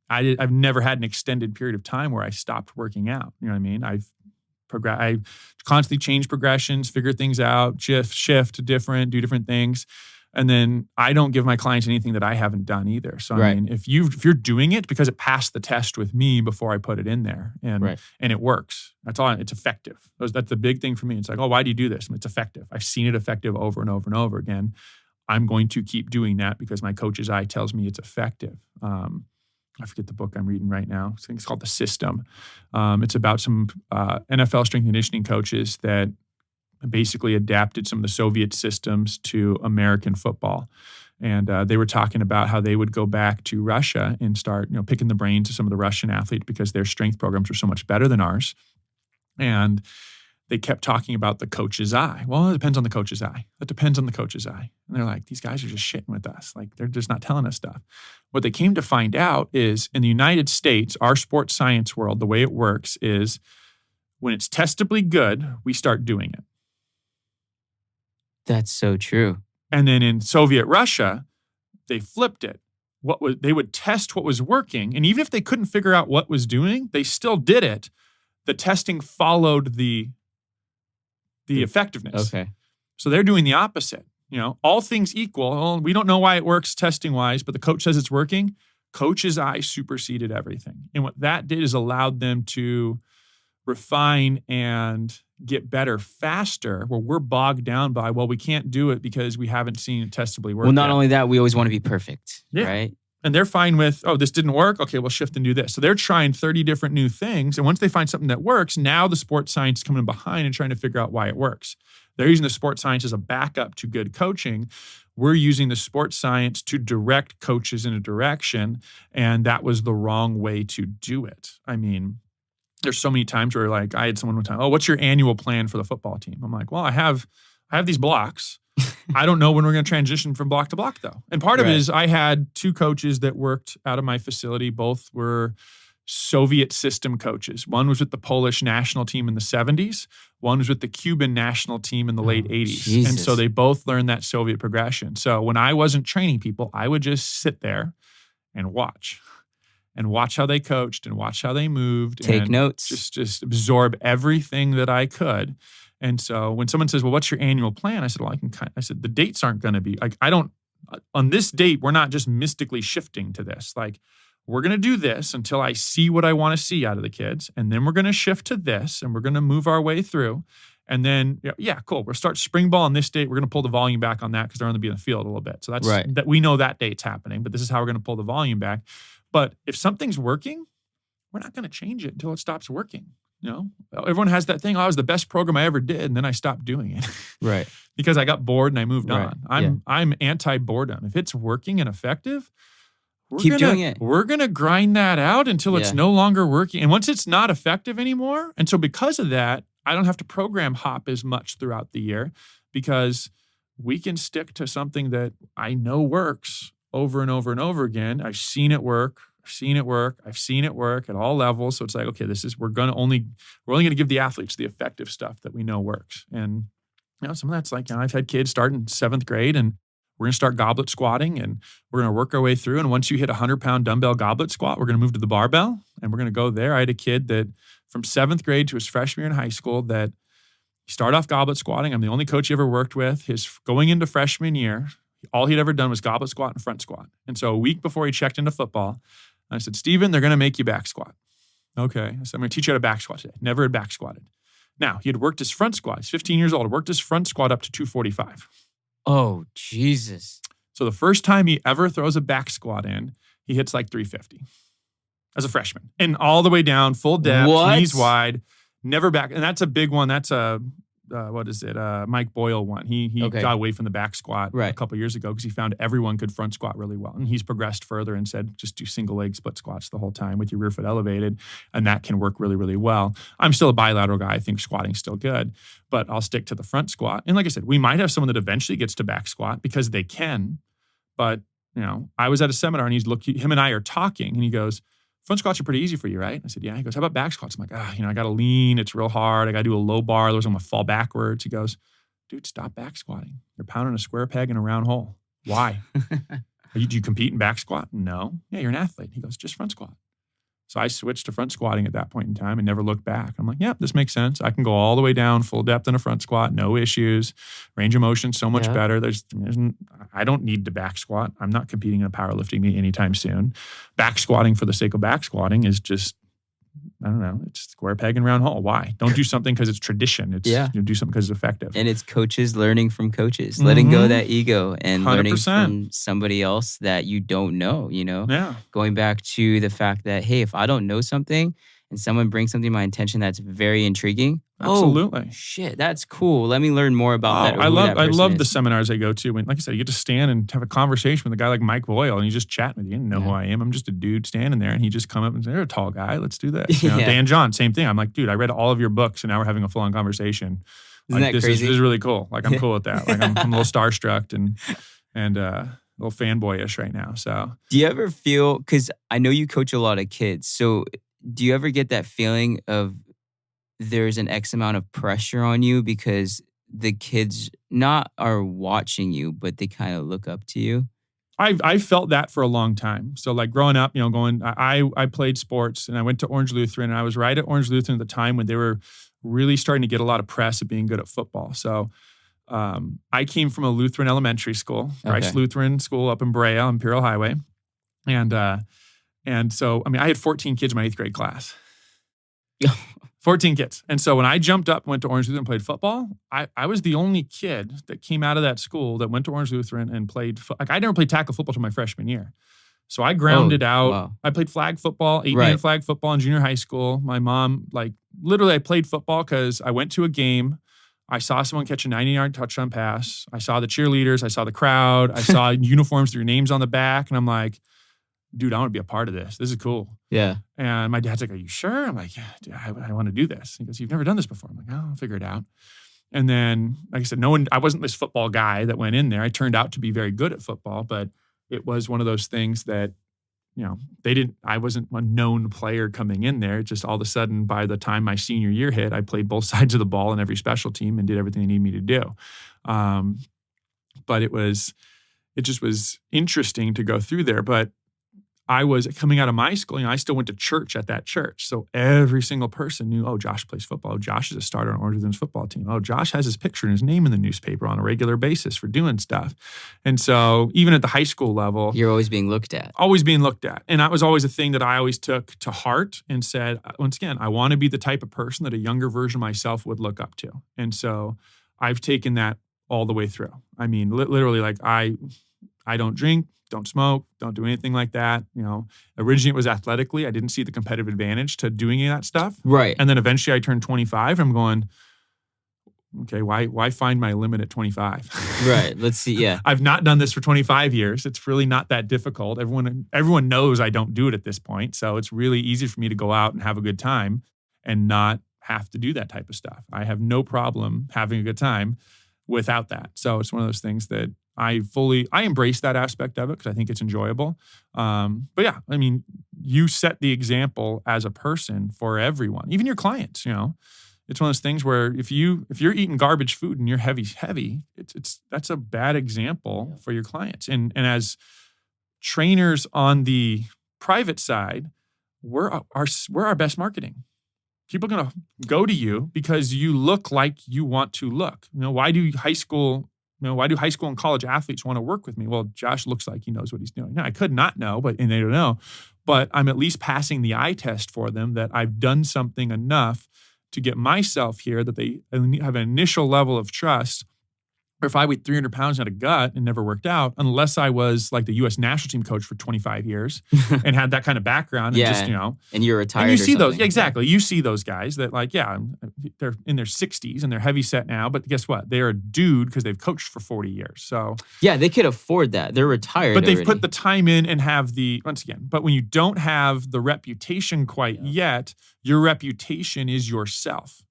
I've never had an extended period of time where I stopped working out. You know what I mean? I constantly change progressions, figure things out, shift different, do different things. And then I don't give my clients anything that I haven't done either. So I mean, if you're doing it because it passed the test with me before I put it in there, and it works. That's all. It's effective. That's the big thing for me. It's like, oh, why do you do this? It's effective. I've seen it effective over and over and over again. I'm going to keep doing that because my coach's eye tells me it's effective. I forget the book I'm reading right now. I think it's called The System. It's about some NFL strength and conditioning coaches that basically adapted some of the Soviet systems to American football. And they were talking about how they would go back to Russia and start, picking the brains of some of the Russian athletes because their strength programs were so much better than ours. And they kept talking about the coach's eye. Well, it depends on the coach's eye. That depends on the coach's eye. And they're like, these guys are just shitting with us. Like, they're just not telling us stuff. What they came to find out is in the United States, our sports science world, the way it works is when it's testably good, we start doing it. That's so true. And then in Soviet Russia, they flipped it. They would test what was working, and even if they couldn't figure out what was doing, they still did it. The testing followed the effectiveness. Okay. So they're doing the opposite. All things equal, we don't know why it works testing-wise, but the coach says it's working. Coach's eye superseded everything. And what that did is allowed them to refine and get better faster, where we're bogged down by, well, we can't do it because we haven't seen it testably work. Well, not yet. only that, we always want to be perfect, right? And they're fine with, oh, this didn't work. Okay, we'll shift and do this. So they're trying 30 different new things. And once they find something that works, now the sports science is coming behind and trying to figure out why it works. They're using the sports science as a backup to good coaching. We're using the sports science to direct coaches in a direction. And that was the wrong way to do it. I mean, there's so many times where, like, I had someone one time, oh, what's your annual plan for the football team? I'm like, well, I have these blocks. I don't know when we're going to transition from block to block, though. And part of it is I had two coaches that worked out of my facility. Both were Soviet system coaches. One was with the Polish national team in the 70s. One was with the Cuban national team in the late 80s. Jesus. And so they both learned that Soviet progression. So when I wasn't training people, I would just sit there and watch how they coached and watch how they moved. Take and notes. Just absorb everything that I could. And so when someone says, well, what's your annual plan? I said, well, I said, the dates aren't going to be, like, on this date, we're not just mystically shifting to this. Like, we're going to do this until I see what I want to see out of the kids. And then we're going to shift to this and we're going to move our way through. And then, yeah, cool. We'll start spring ball on this date. We're going to pull the volume back on that because they're going to be in the field a little bit. So that's that we know that date's happening, but this is how we're going to pull the volume back. But if something's working, we're not going to change it until it stops working. Everyone has that thing. Oh, it was the best program I ever did, and then I stopped doing it. Right. Because I got bored and I moved on. I'm anti-boredom. If it's working and effective, keep doing it. We're gonna grind that out until it's no longer working. And once it's not effective anymore, and so because of that, I don't have to program hop as much throughout the year because we can stick to something that I know works over and over and over again. I've seen it work. I've seen it work at all levels. So it's like, okay, we're only going to give the athletes the effective stuff that we know works. And some of that's like, I've had kids start in 7th grade and we're going to start goblet squatting and we're going to work our way through. And once you hit a 100-pound dumbbell goblet squat, we're going to move to the barbell and we're going to go there. I had a kid that from 7th grade to his freshman year in high school that he started off goblet squatting. I'm the only coach he ever worked with. His going into freshman year, all he'd ever done was goblet squat and front squat. And so a week before he checked into football, I said, Steven, they're going to make you back squat. Okay. So I'm going to teach you how to back squat today. Never had back squatted. Now, he had worked his front squat. He's 15 years old. Worked his front squat up to 245. Oh, Jesus. So the first time he ever throws a back squat in, he hits like 350 as a freshman. And all the way down, full depth, knees wide, never back. And that's a big one. That's a, Mike Boyle one. He got away from the back squat a couple years ago because he found everyone could front squat really well. And he's progressed further and said, just do single leg split squats the whole time with your rear foot elevated. And that can work really, really well. I'm still a bilateral guy. I think squatting's still good, but I'll stick to the front squat. And like I said, we might have someone that eventually gets to back squat because they can. But, I was at a seminar and him and I are talking and he goes, front squats are pretty easy for you, right? I said, yeah. He goes, how about back squats? I'm like, I got to lean. It's real hard. I got to do a low bar. Otherwise, I'm going to fall backwards. He goes, dude, stop back squatting. You're pounding a square peg in a round hole. Why? Do you compete in back squat? No. Yeah, you're an athlete. He goes, just front squat. So I switched to front squatting at that point in time and never looked back. I'm like, yeah, this makes sense. I can go all the way down, full depth in a front squat, no issues. Range of motion so much better. I don't need to back squat. I'm not competing in a powerlifting meet anytime soon. Back squatting for the sake of back squatting is just, I don't know, it's square peg and round hole. Why? Don't do something because it's tradition. It's do something because it's effective. And it's coaches learning from coaches, letting go of that ego and 100%. Learning from somebody else that you don't know, Yeah. Going back to the fact that, hey, if I don't know something and someone brings something to my attention that's very intriguing, absolutely. Oh, shit, that's cool. Let me learn more about that. I love the seminars I go to when, like I said, you get to stand and have a conversation with a guy like Mike Boyle and you just chat with you. You didn't know who I am. I'm just a dude standing there and he just come up and say, you're a tall guy. Let's do this. Dan John, same thing. I'm like, dude, I read all of your books and now we're having a full-on conversation. Isn't that crazy? This is really cool. Like I'm cool with that. Like I'm a little starstruck and a little fanboyish right now. So do you ever feel, because I know you coach a lot of kids, so do you ever get that feeling of there's an X amount of pressure on you because the kids not are watching you, but they kind of look up to you? I felt that for a long time. So like growing up, I played sports and I went to Orange Lutheran and I was right at Orange Lutheran at the time when they were really starting to get a lot of press of being good at football. So I came from a Lutheran elementary school, Rice Lutheran School up in Brea on Imperial Highway. And so, I had 14 kids in my 8th grade class. 14 kids. And so when I jumped up and went to Orange Lutheran and played football, I was the only kid that came out of that school that went to Orange Lutheran and played. I never played tackle football till my freshman year. So I grounded out. Wow. I played flag football, 8-man flag football in junior high school. My mom, literally I played football because I went to a game. I saw someone catch a 90-yard touchdown pass. I saw the cheerleaders. I saw the crowd. I saw uniforms with your names on the back. And I'm like, dude, I want to be a part of this. This is cool. Yeah. And my dad's like, are you sure? I'm like, yeah, dude, I want to do this. He goes, you've never done this before. I'm like, oh, I'll figure it out. And then, like I said, I wasn't this football guy that went in there. I turned out to be very good at football, but it was one of those things that, I wasn't a known player coming in there. Just all of a sudden, by the time my senior year hit, I played both sides of the ball in every special team and did everything they needed me to do. But it just was interesting to go through there. But I was coming out of my school, I still went to church at that church. So every single person knew, oh, Josh plays football. Oh, Josh is a starter on Orange Lutheran's football team. Oh, Josh has his picture and his name in the newspaper on a regular basis for doing stuff. And so even at the high school level, you're always being looked at. Always being looked at. And that was always a thing that I always took to heart and said, once again, I want to be the type of person that a younger version of myself would look up to. And so I've taken that all the way through. Literally, I don't drink, don't smoke, don't do anything like that. Originally it was athletically. I didn't see the competitive advantage to doing any of that stuff. Right. And then eventually I turned 25 and I'm going, okay, why find my limit at 25? Right. Let's see. Yeah. I've not done this for 25 years. It's really not that difficult. Everyone knows I don't do it at this point. So it's really easy for me to go out and have a good time and not have to do that type of stuff. I have no problem having a good time without that. So it's one of those things that I embrace that aspect of it because I think it's enjoyable. But yeah, you set the example as a person for everyone, even your clients. It's one of those things where if you're eating garbage food and you're heavy, that's a bad example for your clients. And as trainers on the private side, we're our best marketing. People are going to go to you because you look like you want to look. Why do high school and college athletes want to work with me? Well, Josh looks like he knows what he's doing. Now, I could not know, and they don't know, but I'm at least passing the eye test for them that I've done something enough to get myself here that they have an initial level of trust. Or if I weighed 300 pounds and had a gut and never worked out, unless I was like the U.S. national team coach for 25 years and had that kind of background. And and you're retired. And you see those, exactly. You see those guys that they're in their 60s and they're heavy set now, but guess what? They're a dude because they've coached for 40 years. So yeah, they could afford that. They're retired. But they've already put the time in and have but when you don't have the reputation quite yet, your reputation is yourself.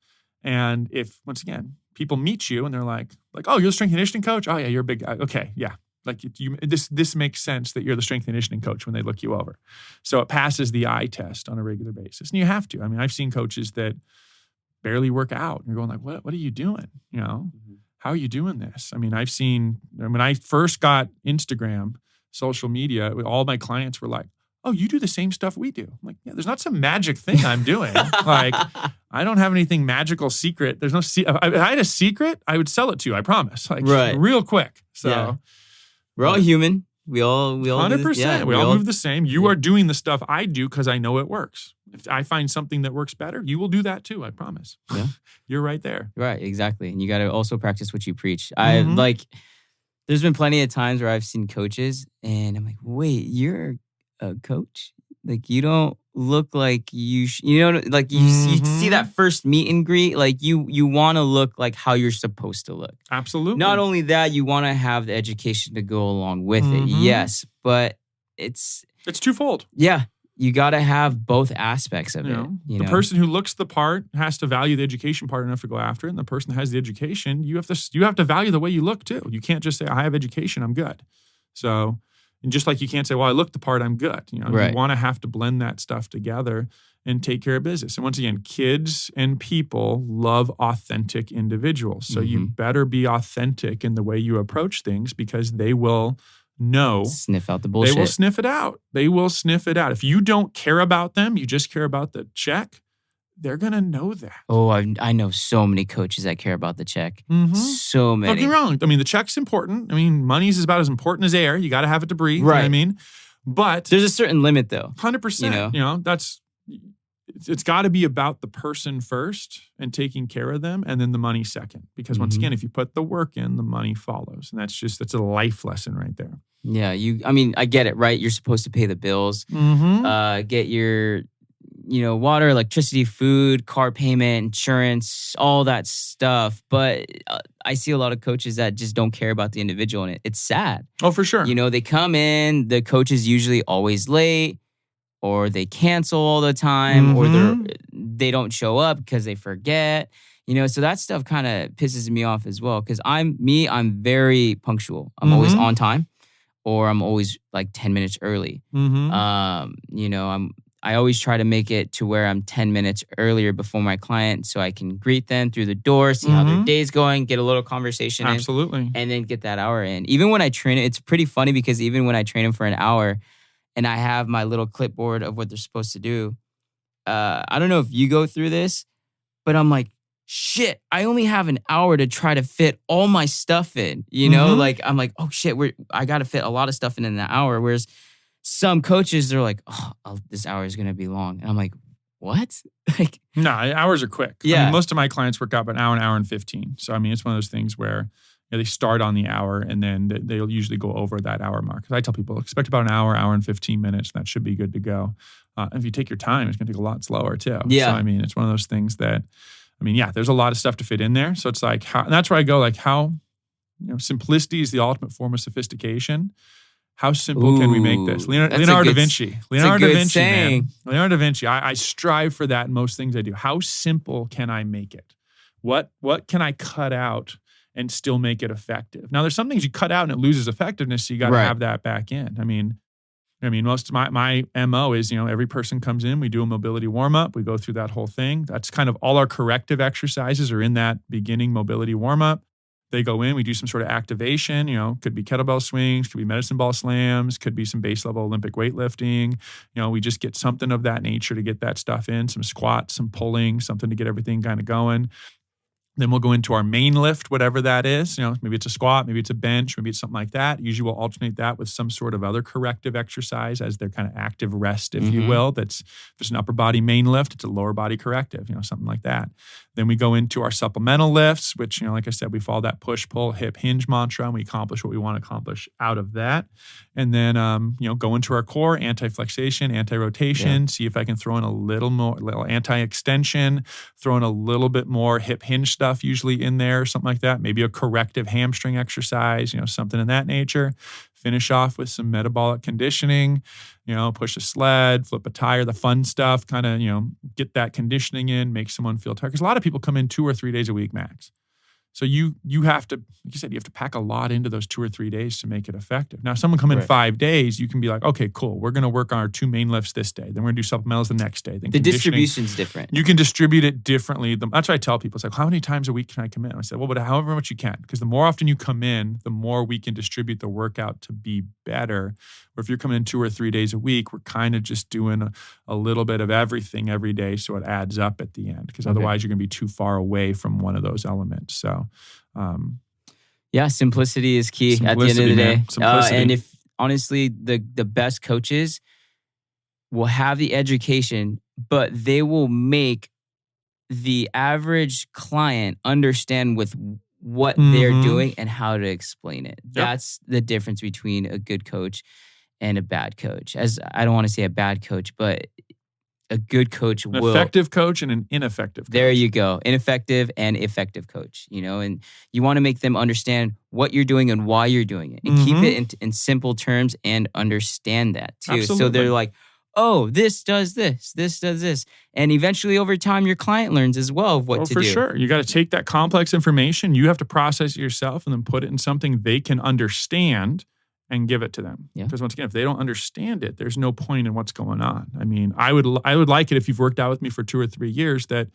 And if, once again, people meet you and they're like, oh, you're the strength and conditioning coach? Oh yeah, you're a big guy. Okay, yeah. This makes sense that you're the strength and conditioning coach when they look you over. So it passes the eye test on a regular basis. And you have to. I've seen coaches that barely work out. And you're going like, what are you doing? how are you doing this? I mean, I've seen, when I first got Instagram, social media, all my clients were like, oh, you do the same stuff we do. I'm like, yeah, there's not some magic thing I'm doing. Like, I don't have anything magical secret. There's no, if I had a secret, I would sell it to you. I promise. Like, real quick. So Yeah. We're all human. We all 100%. We all move the same. You are doing the stuff I do because I know it works. If I find something that works better, you will do that too. I promise. Yeah. You're right there. Right, exactly. And you got to also practice what you preach. There's been plenty of times where I've seen coaches and I'm like, wait, you're a coach? Like, you don't look like you like you see that first meet and greet, like you want to look like how you're supposed to look. Absolutely. Not only that, you want to have the education to go along with it. Yes, but it's twofold. Yeah, you got to have both aspects of it. The person who looks the part has to value the education part enough to go after it, and the person that has the education, you have to value the way you look too. You can't just say, I have education, I'm good. So, and just like you can't say, well, I look the part, I'm good. You want to have to blend that stuff together and take care of business. And once again, kids and people love authentic individuals. So you better be authentic in the way you approach things, because they will know. Sniff out the bullshit. They will sniff it out. They will sniff it out. If you don't care about them, you just care about the check, they're going to know that. Oh, I know so many coaches that care about the check. So many. Don't get me wrong. I mean, the check's important. I mean, money is about as important as air. You got to have it to breathe. Right. You know what I mean? But there's a certain limit though. 100%. It's got to be about the person first and taking care of them, and then the money second. Because once again, if you put the work in, the money follows. And that's a life lesson right there. Yeah. I get it, right? You're supposed to pay the bills, get your, water, electricity, food, car payment, insurance, all that stuff. But I see a lot of coaches that just don't care about the individual, and it's sad. Oh, for sure. They come in, the coach is usually always late, or they cancel all the time, or they don't show up because they forget. So that stuff kind of pisses me off as well, because I'm very punctual. I'm always on time, or I'm always like 10 minutes early. I always try to make it to where I'm 10 minutes earlier before my client, so I can greet them through the door, see how their day's going, get a little conversation in, and then get that hour in. Even when I train, it's pretty funny, because even when I train them for an hour and I have my little clipboard of what they're supposed to do, I don't know if you go through this, but I'm like, shit, I only have an hour to try to fit all my stuff in, Like, I'm like, oh shit, I got to fit a lot of stuff in an hour. Whereas some coaches, they're like, oh, this hour is going to be long. And I'm like, what? Like, no, hours are quick. Yeah. I mean, most of my clients work out an hour and 15. So, I mean, it's one of those things where they start on the hour, and then they'll usually go over that hour mark. Because I tell people, expect about an hour and 15 minutes. And that should be good to go. If you take your time, it's going to take a lot slower too. Yeah. So, I mean, it's one of those things that, there's a lot of stuff to fit in there. So it's like, and that's where I go, like, how, simplicity is the ultimate form of sophistication. How simple can we make this? Leonardo da Vinci. Leonardo da Vinci, man. Leonardo da Vinci. I strive for that in most things I do. How simple can I make it? What can I cut out and still make it effective? Now, there's some things you cut out and it loses effectiveness, so you got to have that back in. I mean, most of my MO is, every person comes in, we do a mobility warm-up, we go through that whole thing. That's kind of all our corrective exercises are in that beginning mobility warm-up. They go in, we do some sort of activation, could be kettlebell swings, could be medicine ball slams, could be some base level Olympic weightlifting. We just get something of that nature to get that stuff in, some squats, some pulling, something to get everything kind of going. Then we'll go into our main lift, whatever that is. Maybe it's a squat, maybe it's a bench, maybe it's something like that. Usually we'll alternate that with some sort of other corrective exercise as their kind of active rest, if you will. If it's an upper body main lift, it's a lower body corrective, something like that. Then we go into our supplemental lifts, which, like I said, we follow that push, pull, hip, hinge mantra, and we accomplish what we want to accomplish out of that. And then, go into our core, anti-flexation, anti-rotation, see if I can throw in a little anti-extension, throw in a little bit more hip hinge stuff usually in there, something like that. Maybe a corrective hamstring exercise, something in that nature. Finish off with some metabolic conditioning, push a sled, flip a tire, the fun stuff, kind of, get that conditioning in, make someone feel tired. Because a lot of people come in 2 or 3 days a week max. So you have to, like you said, you have to pack a lot into those 2 or 3 days to make it effective. Now, if someone come in Right. 5 days, you can be like, okay, cool. We're going to work on our 2 main lifts this day. Then we're going to do supplementals the next day. Then The conditioning. distribution's different. You can distribute it differently. That's what I tell people. It's like, how many times a week can I come in? I said, well, but however much you can. Because the more often you come in, the more we can distribute the workout to be better. Or if you're coming in 2 or 3 days a week, we're kind of just doing a little bit of everything every day so it adds up at the end. Because otherwise you're going to be too far away from one of those elements. So, Yeah, simplicity is key at the end of the Simplicity, day. man. Simplicity. And if honestly, the best coaches will have the education, but they will make the average client understand with what they're Mhm. doing and how to explain it. That's the difference between a good coach and a bad coach. As I don't want to say a bad coach, but a good coach an will. effective coach and an ineffective coach. There you go. Ineffective and effective coach, and you want to make them understand what you're doing and why you're doing it and keep it in simple terms and understand that too. So Absolutely. they're like, oh, this does this does this. And eventually over time, your client learns as well of what to for do. sure. You got to take that complex information. You have to process it yourself and then put it in something they can understand and give it to them. Yeah. Because once again, if they don't understand it, there's no point in what's going on. I mean, I would like it if you've worked out with me for 2 or 3 years that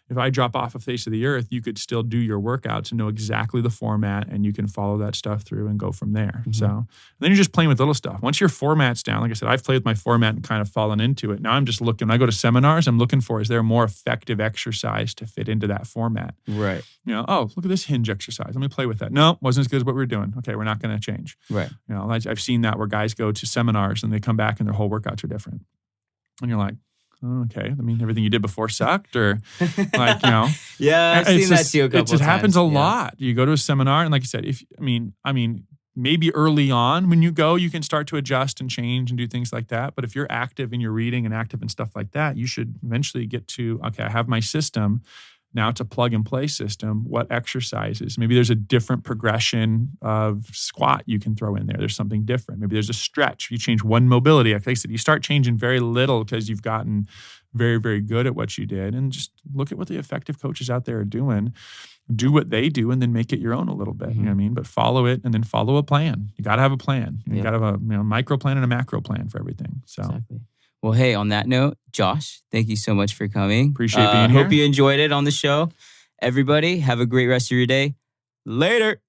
if I drop off the face of the earth, you could still do your workouts and know exactly the format and you can follow that stuff through and go from there. Mm-hmm. So and then you're just playing with little stuff. Once your format's down, like I said, I've played with my format and kind of fallen into it. Now I'm just looking, when I go to seminars, I'm looking for, is there a more effective exercise to fit into that format? Right. Oh, look at this hinge exercise. Let me play with that. No, wasn't as good as what we were doing. Okay, we're not going to change. Right. I've seen that where guys go to seminars and they come back and their whole workouts are different. And you're like, oh, okay, I mean, everything you did before sucked or like, Yeah, I've seen that too a couple It times. happens a Yeah. lot. You go to a seminar and like you said, I mean, maybe early on when you go, you can start to adjust and change and do things like that. But if you're active in your reading and active in stuff like that, you should eventually get to, okay, I have my system. Now it's a plug and play system. What exercises? Maybe there's a different progression of squat you can throw in there. There's something different. Maybe there's a stretch. You change one mobility. Like I said, you start changing very little because you've gotten very, very good at what you did. And just look at what the effective coaches out there are doing. Do what they do and then make it your own a little bit. You know what I mean? But follow it and then follow a plan. You got to have a plan. You got to have a micro plan and a macro plan for everything. So. Exactly. Well, hey, on that note, Josh, thank you so much for coming. Appreciate being here. Hope you enjoyed it on the show. Everybody, have a great rest of your day. Later.